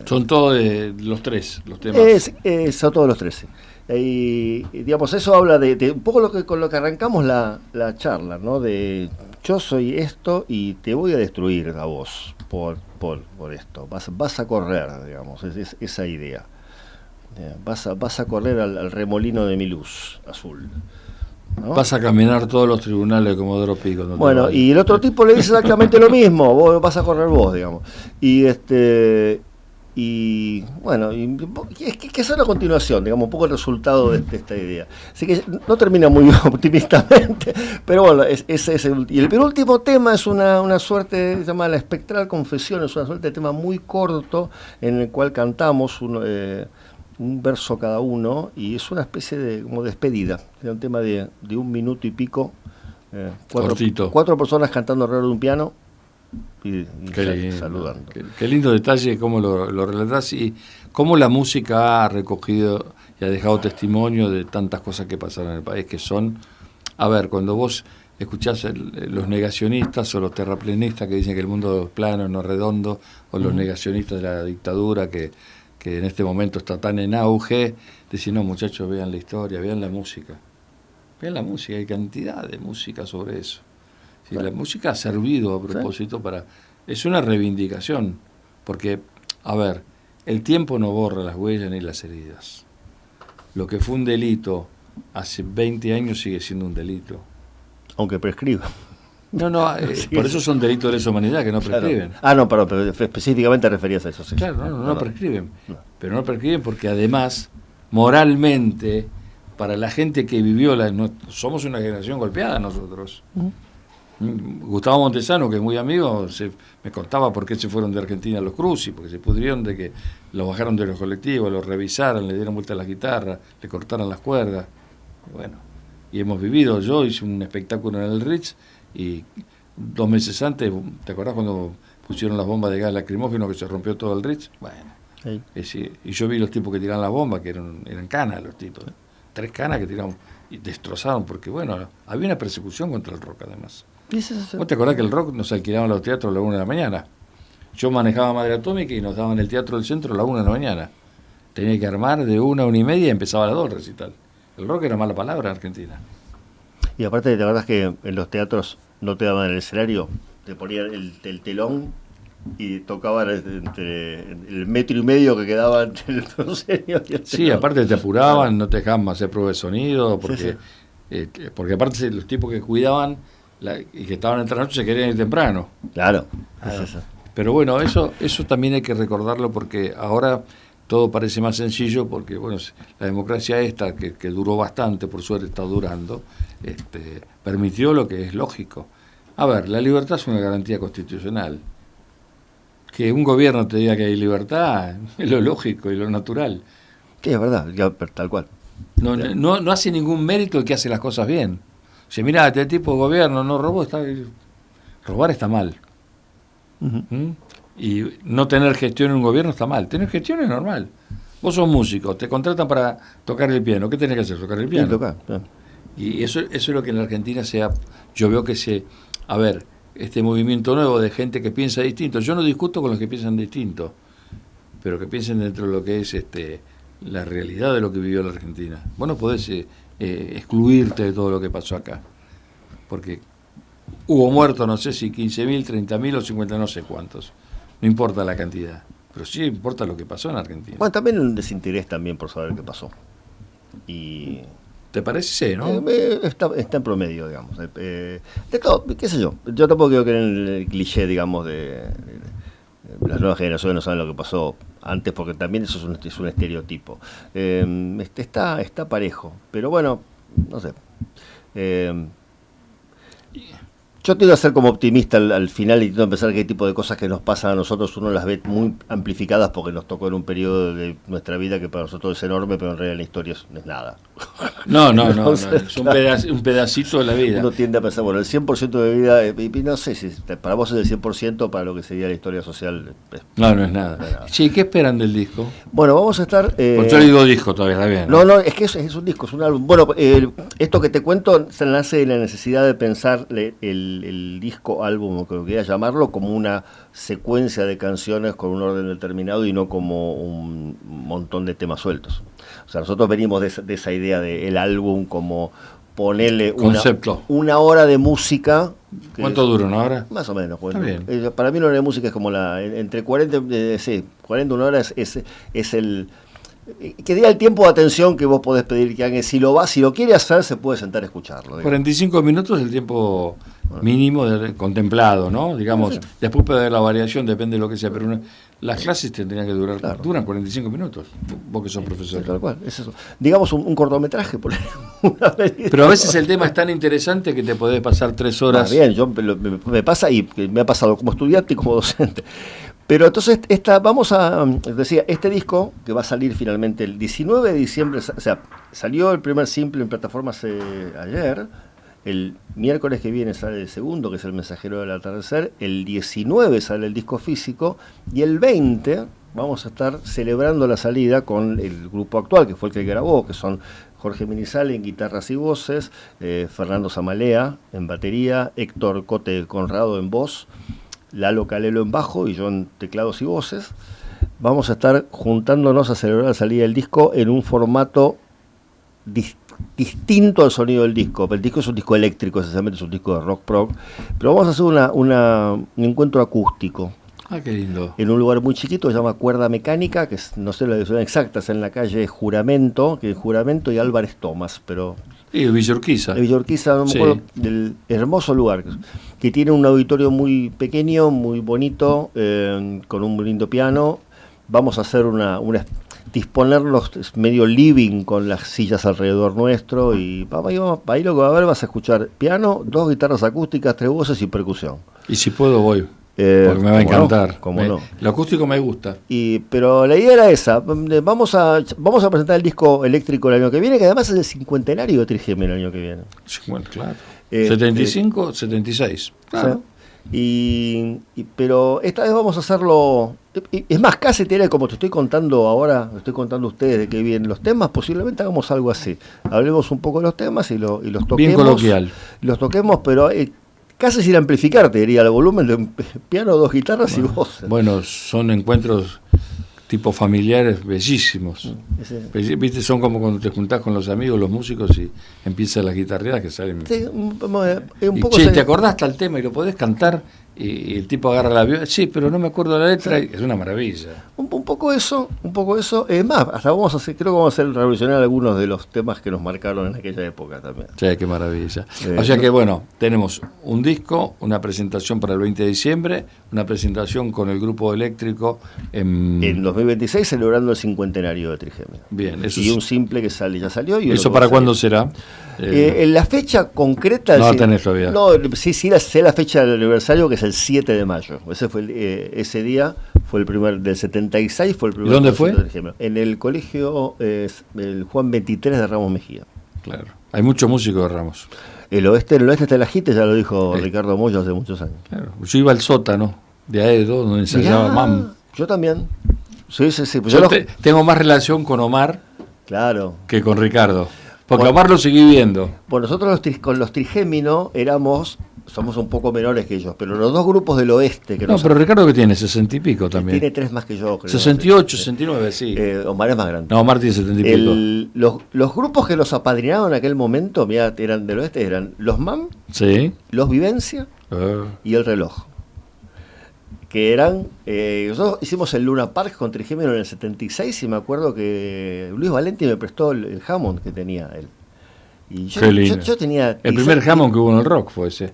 Son todos los tres, los temas. Son todos los 13. Y digamos, eso habla de un poco con lo que arrancamos la charla, ¿no? De yo soy esto y te voy a destruir a vos por esto. Vas a correr, digamos, es esa idea. Vas a correr al remolino de mi luz azul, ¿no? Vas a caminar todos los tribunales de Comodoro Pi. Bueno, y el otro tipo le dice exactamente lo mismo, vos vas a correr vos, digamos. Y bueno, que es una continuación, digamos, un poco el resultado de esta idea. Así que no termina muy optimistamente, pero bueno, y el penúltimo tema es una suerte, se llama La Espectral Confesión, es una suerte de tema muy corto en el cual cantamos un verso cada uno y es una especie de como despedida, es un tema de 1 minuto y pico, 4 personas cantando alrededor de un piano y saludando. Qué lindo detalle cómo lo relatás y cómo la música ha recogido y ha dejado testimonio de tantas cosas que pasaron en el país, que son, a ver, cuando vos escuchás los negacionistas o los terraplenistas que dicen que el mundo es plano, no redondo, o los negacionistas de la dictadura que en este momento está tan en auge, decir, no, muchachos, vean la historia, vean la música. Vean la música, hay cantidad de música sobre eso. Sí, la música ha servido a propósito para... Es una reivindicación, porque, a ver, el tiempo no borra las huellas ni las heridas. Lo que fue un delito hace 20 años sigue siendo un delito. Aunque prescriba. Por eso son delitos de lesa humanidad que no prescriben. Claro. Pero específicamente referías a eso, sí. Claro, no prescriben. No. Pero no prescriben porque además, moralmente, para la gente que vivió somos una generación golpeada nosotros. Gustavo Montesano, que es muy amigo, me contaba por qué se fueron de Argentina los Crucis, porque se pudrieron de que los bajaron de los colectivos, los revisaron, le dieron vuelta a las guitarras, le cortaron las cuerdas. Bueno, y hemos vivido, yo hice un espectáculo en el Ritz y 2 meses antes, ¿te acordás cuando pusieron las bombas de gas lacrimógeno que se rompió todo el Ritz? Bueno, sí. Y yo vi los tipos que tiraban las bombas, que eran canas los tipos, 3 canas que tiraron y destrozaron, porque bueno, había una persecución contra el rock además. ¿Vos te acordás que el rock nos alquilaban los teatros a la 1 de la mañana? Yo manejaba Madre Atómica y nos daban el Teatro del Centro a la 1 de la mañana. Tenía que armar de 1 a 1 y media y empezaba a las 2 el recital. El rock era mala palabra en Argentina. Y aparte, ¿te acordás que en los teatros no te daban el escenario? Te ponían el telón y tocaban entre el metro y medio que quedaba entre el proscenio y el telón. Sí, aparte te apuraban, no te dejaban hacer prueba de sonido, porque, porque aparte los tipos que cuidaban y que estaban entre la noche se querían ir temprano. Claro. Pero bueno, eso también hay que recordarlo, porque ahora todo parece más sencillo, porque bueno, la democracia esta, que duró bastante, por suerte está durando, permitió lo que es lógico. A ver, la libertad es una garantía constitucional. Que un gobierno te diga que hay libertad es lo lógico y lo natural. Sí, es verdad, tal cual. No hace ningún mérito el que hace las cosas bien. Si mirá, este tipo de gobierno no robó, robar está mal. Uh-huh. Y no tener gestión en un gobierno está mal. Tener gestión es normal. Vos sos músico, te contratan para tocar el piano. ¿Qué tenés que hacer? Tocar el piano. Sí, tocar. Y eso es lo que en la Argentina yo veo que a ver, este movimiento nuevo de gente que piensa distinto. Yo no discuto con los que piensan distinto, pero que piensen dentro de lo que es la realidad de lo que vivió la Argentina. Vos no podés excluirte de todo lo que pasó acá, porque hubo muertos, no sé si 15.000, 30.000 o 50, no sé cuántos. No importa la cantidad, pero sí importa lo que pasó en Argentina. Bueno, también un desinterés también por saber qué pasó. Y ¿te parece? Sí, ¿no? Está en promedio, digamos. De todo, qué sé yo. Yo tampoco quiero creer en el cliché, digamos, de las nuevas generaciones no saben lo que pasó antes, porque también eso es un estereotipo. Está parejo, pero bueno, no sé. Yo tiendo a ser como optimista al final y tiendo a pensar que hay tipo de cosas que nos pasan a nosotros, uno las ve muy amplificadas porque nos tocó en un periodo de nuestra vida que para nosotros es enorme, pero en realidad la historia es nada. No, es un pedacito de la vida. Uno tiende a pensar, bueno, el 100% de vida, y no sé si para vos es el 100%, para lo que sería la historia social. No es nada. Sí, ¿qué esperan del disco? Bueno, vamos a estar... Porque yo digo disco todavía, está bien. No, es que es un disco, es un álbum. Bueno, esto que te cuento se nace de la necesidad de pensar el disco, álbum, o como quieras llamarlo, como una secuencia de canciones con un orden determinado y no como un montón de temas sueltos. O sea, nosotros venimos de esa idea del álbum como ponerle una hora de música. ¿Cuánto dura una hora? Más o menos. Está bien. Para mí una hora de música es como entre 40 y una hora es el... que diga el tiempo de atención que vos podés pedir que alguien, si lo quiere hacer, se puede sentar a escucharlo. Digamos. 45 minutos es el tiempo mínimo contemplado, ¿no? Digamos, después puede haber la variación, depende de lo que sea, pero las clases tendrían que duran 45 minutos, vos que sos profesor. Tal cual, es eso. Digamos un cortometraje, por pero a veces el tema es tan interesante que te podés pasar 3 horas. Bien, me pasa y me ha pasado como estudiante y como docente. Pero entonces decía, este disco que va a salir finalmente el 19 de diciembre, o sea, salió el primer simple en plataformas ayer, el miércoles que viene sale el segundo, que es El Mensajero del Atardecer, el 19 sale el disco físico, y el 20 vamos a estar celebrando la salida con el grupo actual, que fue el que grabó, que son Jorge Minizale en guitarras y voces, Fernando Zamalea en batería, Héctor Cote Conrado en voz, Lalo Calelo en bajo y yo en teclados y voces. Vamos a estar juntándonos a celebrar la salida del disco en un formato distinto al sonido del disco. El disco es un disco eléctrico, esencialmente es un disco de rock prog, pero vamos a hacer un encuentro acústico. Ah, qué lindo. En un lugar muy chiquito que se llama Cuerda Mecánica, que no sé la dirección exacta, es en la calle Juramento, que es Juramento y Álvarez Tomás, pero... Sí, Villorquiza. Villorquiza, no me acuerdo del hermoso lugar, que tiene un auditorio muy pequeño, muy bonito, con un lindo piano. Vamos a hacer disponernos medio living con las sillas alrededor nuestro y ahí lo que va a ver vas a escuchar piano, 2 guitarras acústicas, 3 voces y percusión. Y si puedo voy, porque me va a encantar. No? Lo acústico me gusta. Pero la idea era esa, vamos a presentar el disco eléctrico el año que viene, que además es el 50 de Trigemio el año que viene. 50, claro. 75, 76. Claro. Pero esta vez vamos a hacerlo. Es más, casi tiene como te estoy contando ahora, estoy contando a ustedes de que vienen los temas, posiblemente hagamos algo así. Hablemos un poco de los temas y los toquemos. Bien coloquial. Los toquemos, pero casi sin amplificar, te diría, el volumen de piano, 2 guitarras y voces. Bueno, son encuentros tipo familiares bellísimos. Viste, son como cuando te juntás con los amigos, los músicos, y empiezan las guitarreadas que salen. Sí, un y poco te acordás tal tema y lo podés cantar, y el tipo agarra la viola, sí, pero no me acuerdo la letra, y es una maravilla. Un poco eso. Es más, hasta creo que vamos a hacer revolucionar algunos de los temas que nos marcaron en aquella época también. Sí, qué maravilla. O sea que bueno, tenemos un disco, una presentación para el 20 de diciembre, una presentación con el grupo eléctrico en 2026, celebrando el 50 de Trigemio. Bien, eso y un simple que ya salió. Y ¿eso para cuándo será? La fecha concreta... No la tenés todavía. No, sí, sé la fecha del aniversario, que es el 7 de mayo. Ese día fue el primer, del 76 fue el primer. ¿Y dónde fue? En el colegio el Juan 23 de Ramos Mejía. Claro, hay muchos músicos de Ramos. El oeste está la JITE, ya lo dijo Ricardo Moyo hace muchos años. Claro. Yo iba al sótano de Aedo, donde ensayaba MAM. Yo también. Sí. Yo tengo más relación con Omar, claro, que con Ricardo. Porque Omar lo seguí viendo. Bueno, nosotros con los Trigéminos somos un poco menores que ellos, pero los 2 grupos del oeste... pero Ricardo, que tiene 60 y pico también. Tiene 3 más que yo, creo. 68, 69, sí. Omar es más grande. No, Omar tiene 70 y pico. Los grupos que los apadrinaron en aquel momento, mirá, eran del oeste, eran los MAM, sí, los Vivencia y el Reloj. Que eran... nosotros hicimos el Luna Park con Trigémino en el 76 y me acuerdo que Luis Valenti me prestó el Hammond que tenía él. Y yo tenía... El primer Hammond que hubo en el rock fue ese.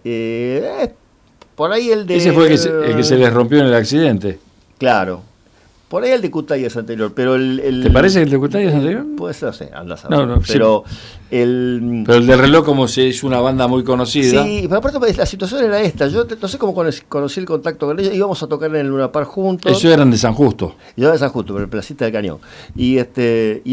Por ahí el de... Ese fue el que se les rompió en el accidente. Claro. Por ahí el de Cutaya es anterior, pero ¿Te parece que el de Cutaya es anterior? Puede ser, no sé, andás a ver. No, pero sí. Pero el de Reloj, como se hizo una banda muy conocida. Sí, pero aparte la situación era esta. Yo no sé cómo conocí el contacto con ellos. Íbamos a tocar en el Luna Park juntos. Ellos eran de San Justo. Yo era de San Justo, pero en Placita del Cañón. Y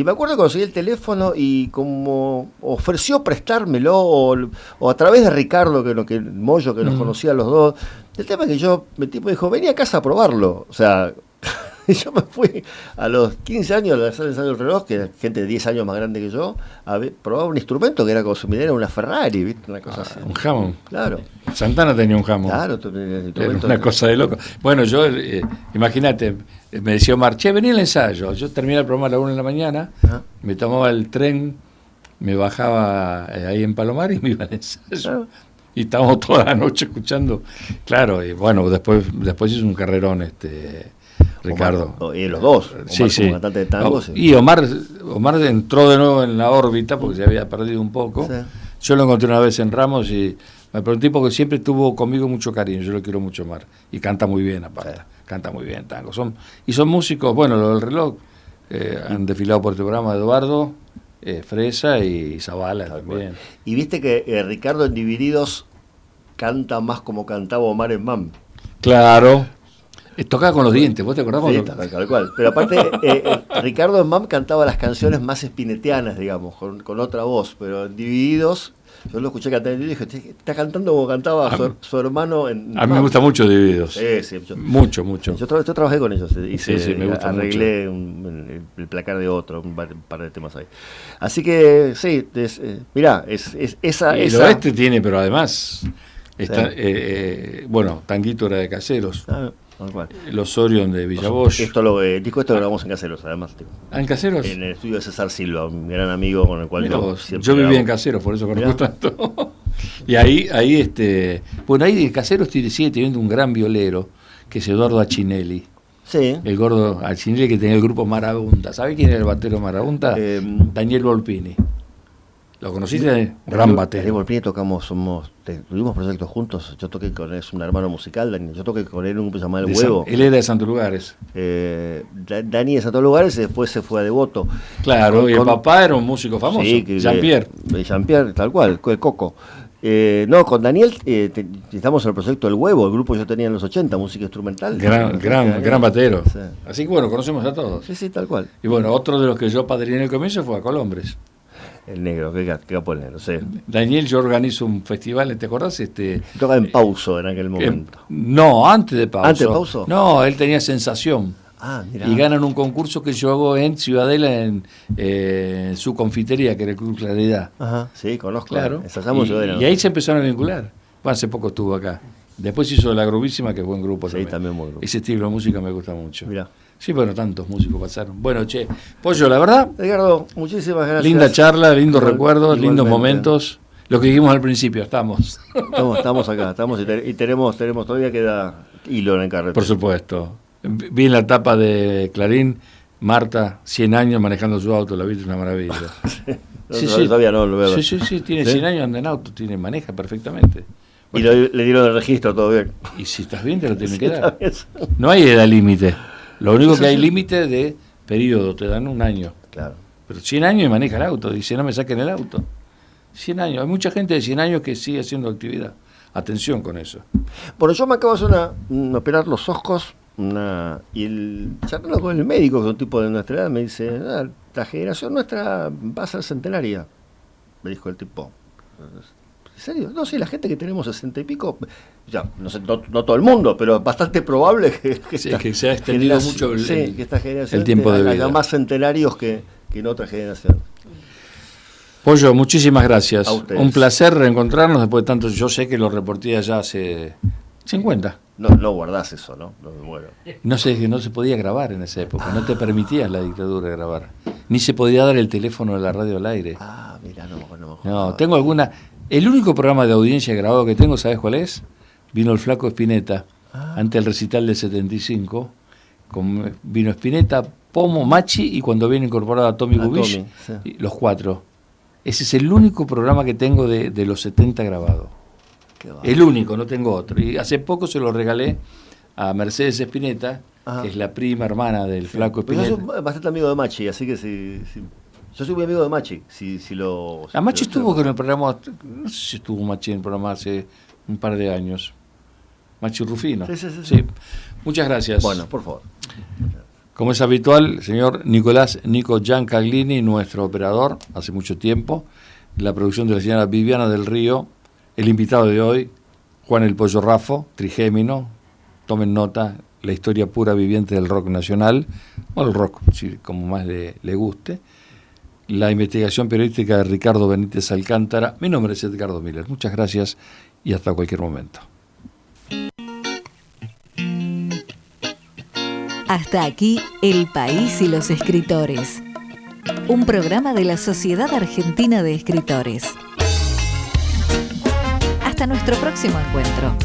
me acuerdo que conseguí el teléfono y como ofreció prestármelo, o a través de Ricardo, que Moyo, que nos conocía a los dos. El tema es que el tipo dijo, vení a casa a probarlo. O sea... Y yo me fui a los 15 años a la sala de ensayo del Reloj, que era gente de 10 años más grande que yo, a probar un instrumento que era como si me diera una Ferrari, ¿viste? Una cosa así. Un Hammond. Claro. Santana tenía un Hammond. Claro, era una cosa de loco. Bueno, yo, imagínate, me decía Omar, vení al ensayo. Yo terminaba el programa a las 1 de la mañana, me tomaba el tren, me bajaba ahí en Palomar y me iba al ensayo. Y estábamos toda la noche escuchando. Claro, y bueno, después hizo un carrerón, Ricardo. Los dos, Omar sí. Como cantante de tango. Sí. Y Omar entró de nuevo en la órbita porque se había perdido un poco. Sí. Yo lo encontré una vez en Ramos y me pregunté porque siempre tuvo conmigo mucho cariño. Yo lo quiero mucho, Omar. Y canta muy bien, aparte. Sí. Canta muy bien tango. Son músicos, bueno, lo del Reloj. Han desfilado por este programa Eduardo, Fresa y Zavala también. Y viste que Ricardo en Divididos canta más como cantaba Omar en MAM. Claro. Tocaba con los dientes, ¿vos te acordás? Sí, tal cual. Pero aparte, Ricardo en MAM cantaba las canciones más espinetianas, digamos, con otra voz, pero en Divididos, yo lo escuché cantar y dije, está cantando como cantaba su hermano en A mí me gusta mucho Divididos. Sí. Mucho. Yo trabajé con ellos y sí, me gusta arreglé el placar de otro, un par de temas ahí. Así que, sí, mirá, esa... El oeste tiene, pero además, Tanguito era de Caseros. Los Orion de Villavoz. El disco lo grabamos en Caseros, además. ¿En Caseros? En el estudio de César Silva, un gran amigo con el cual yo vivía en Caseros, por eso conozco tanto. Y ahí de Caseros sigue teniendo un gran violero, que es Eduardo Achinelli. Sí. El gordo Achinelli, que tenía el grupo Marabunta. ¿Sabe quién era el batero Marabunta? Daniel Volpini. ¿Lo conociste? Gran batero. Daniel Volpini tuvimos proyectos juntos. Yo toqué con él, es un hermano musical, Dani. Yo toqué con él en un grupo llamado El Huevo. Él era de Santos Lugares. Dani de Santos Lugares y después se fue a Devoto. Claro, y el papá era un músico famoso, sí, Jean-Pierre. Jean-Pierre, tal cual, el Coco. No, con Daniel estamos en el proyecto El Huevo, el grupo que yo tenía en los 80, música instrumental. Gran batero. Sí. Así que bueno, conocemos a todos. Sí, tal cual. Y bueno, otro de los que yo padriné en el comienzo fue a Colombres. El negro, qué capo el negro, sí. Daniel, yo organizo un festival, ¿te acordás? Tocaba en Pauso en aquel momento. No, antes de Pauso. ¿Antes de Pauso? No, él tenía Sensación. Mirá. Y ganan un concurso que yo hago en Ciudadela, en su confitería, que era el Club Claridad. Ajá, sí, conozco. Claro. Ciudadela. Y ahí se empezaron a vincular. Bueno, hace poco estuvo acá. Después hizo La Grubísima, que es buen grupo también. Sí, también buen grupo. Ese estilo de música me gusta mucho. Mirá. Sí, bueno, tantos músicos pasaron. Bueno, che, Pollo, la verdad, Edgardo, muchísimas gracias. linda charla, lindos recuerdos, igualmente. lindos momentos. Lo que dijimos al principio, estamos. Estamos acá, y tenemos todavía queda hilo en el carrete. Por supuesto. Vi en la tapa de Clarín, Marta, 100 años manejando su auto, la viste, una maravilla. Todavía no lo veo. Sí, tiene 100 años, anda en auto, maneja perfectamente. Y le dieron el registro, todo bien. Y si estás bien, te lo tienen que dar. No hay edad límite. Lo único que hay límite de periodo, te dan un año. Claro. Pero 100 años y maneja el auto, dice, no me saquen el auto. 100 años, hay mucha gente de 100 años que sigue haciendo actividad. Atención con eso. Bueno, yo me acabo de hacer operar los ojos, charlando con el médico, que es un tipo de nuestra edad, me dice, la generación nuestra va a ser centenaria, me dijo el tipo. ¿En serio? No, sí, la gente que tenemos 60 y pico, ya, no sé, no todo el mundo, pero es bastante probable que se ha extendido mucho que esta generación el tiempo de vida. haya más centenarios que en otra generación. Pollo, muchísimas gracias. A ustedes. Un placer reencontrarnos después de tanto. Yo sé que lo reporté ya hace 50. No guardás eso, ¿no? Bueno. No se podía grabar en esa época, no te permitía la dictadura grabar. Ni se podía dar el teléfono de la radio al aire. Mira, no. No, tengo alguna. El único programa de audiencia grabado que tengo, ¿sabes cuál es? Vino el Flaco Spinetta, ante el recital del 75. Vino Spinetta, Pomo, Machi y cuando viene incorporado a Tommy Gubish, sí. Los 4. Ese es el único programa que tengo de los 70 grabado. El único, no tengo otro. Y hace poco se lo regalé a Mercedes Spinetta, que es la prima hermana del Flaco Spinetta. Yo soy bastante amigo de Machi, así que si yo soy muy amigo de Machi. Machi estuvo con el programa, no sé si estuvo Machi en el programa hace un par de años. Machi Rufino. Sí. Muchas gracias. Bueno, por favor. Como es habitual, el señor Nico Giancaglini, nuestro operador, hace mucho tiempo. La producción de la señora Viviana del Río. El invitado de hoy, Juan el Pollo Raffo, trigémino. Tomen nota, la historia pura viviente del rock nacional, o el rock, como más le guste. La investigación periodística de Ricardo Benítez Alcántara. Mi nombre es Edgardo Miller. Muchas gracias y hasta cualquier momento. Hasta aquí El País y los Escritores. Un programa de la Sociedad Argentina de Escritores. Hasta nuestro próximo encuentro.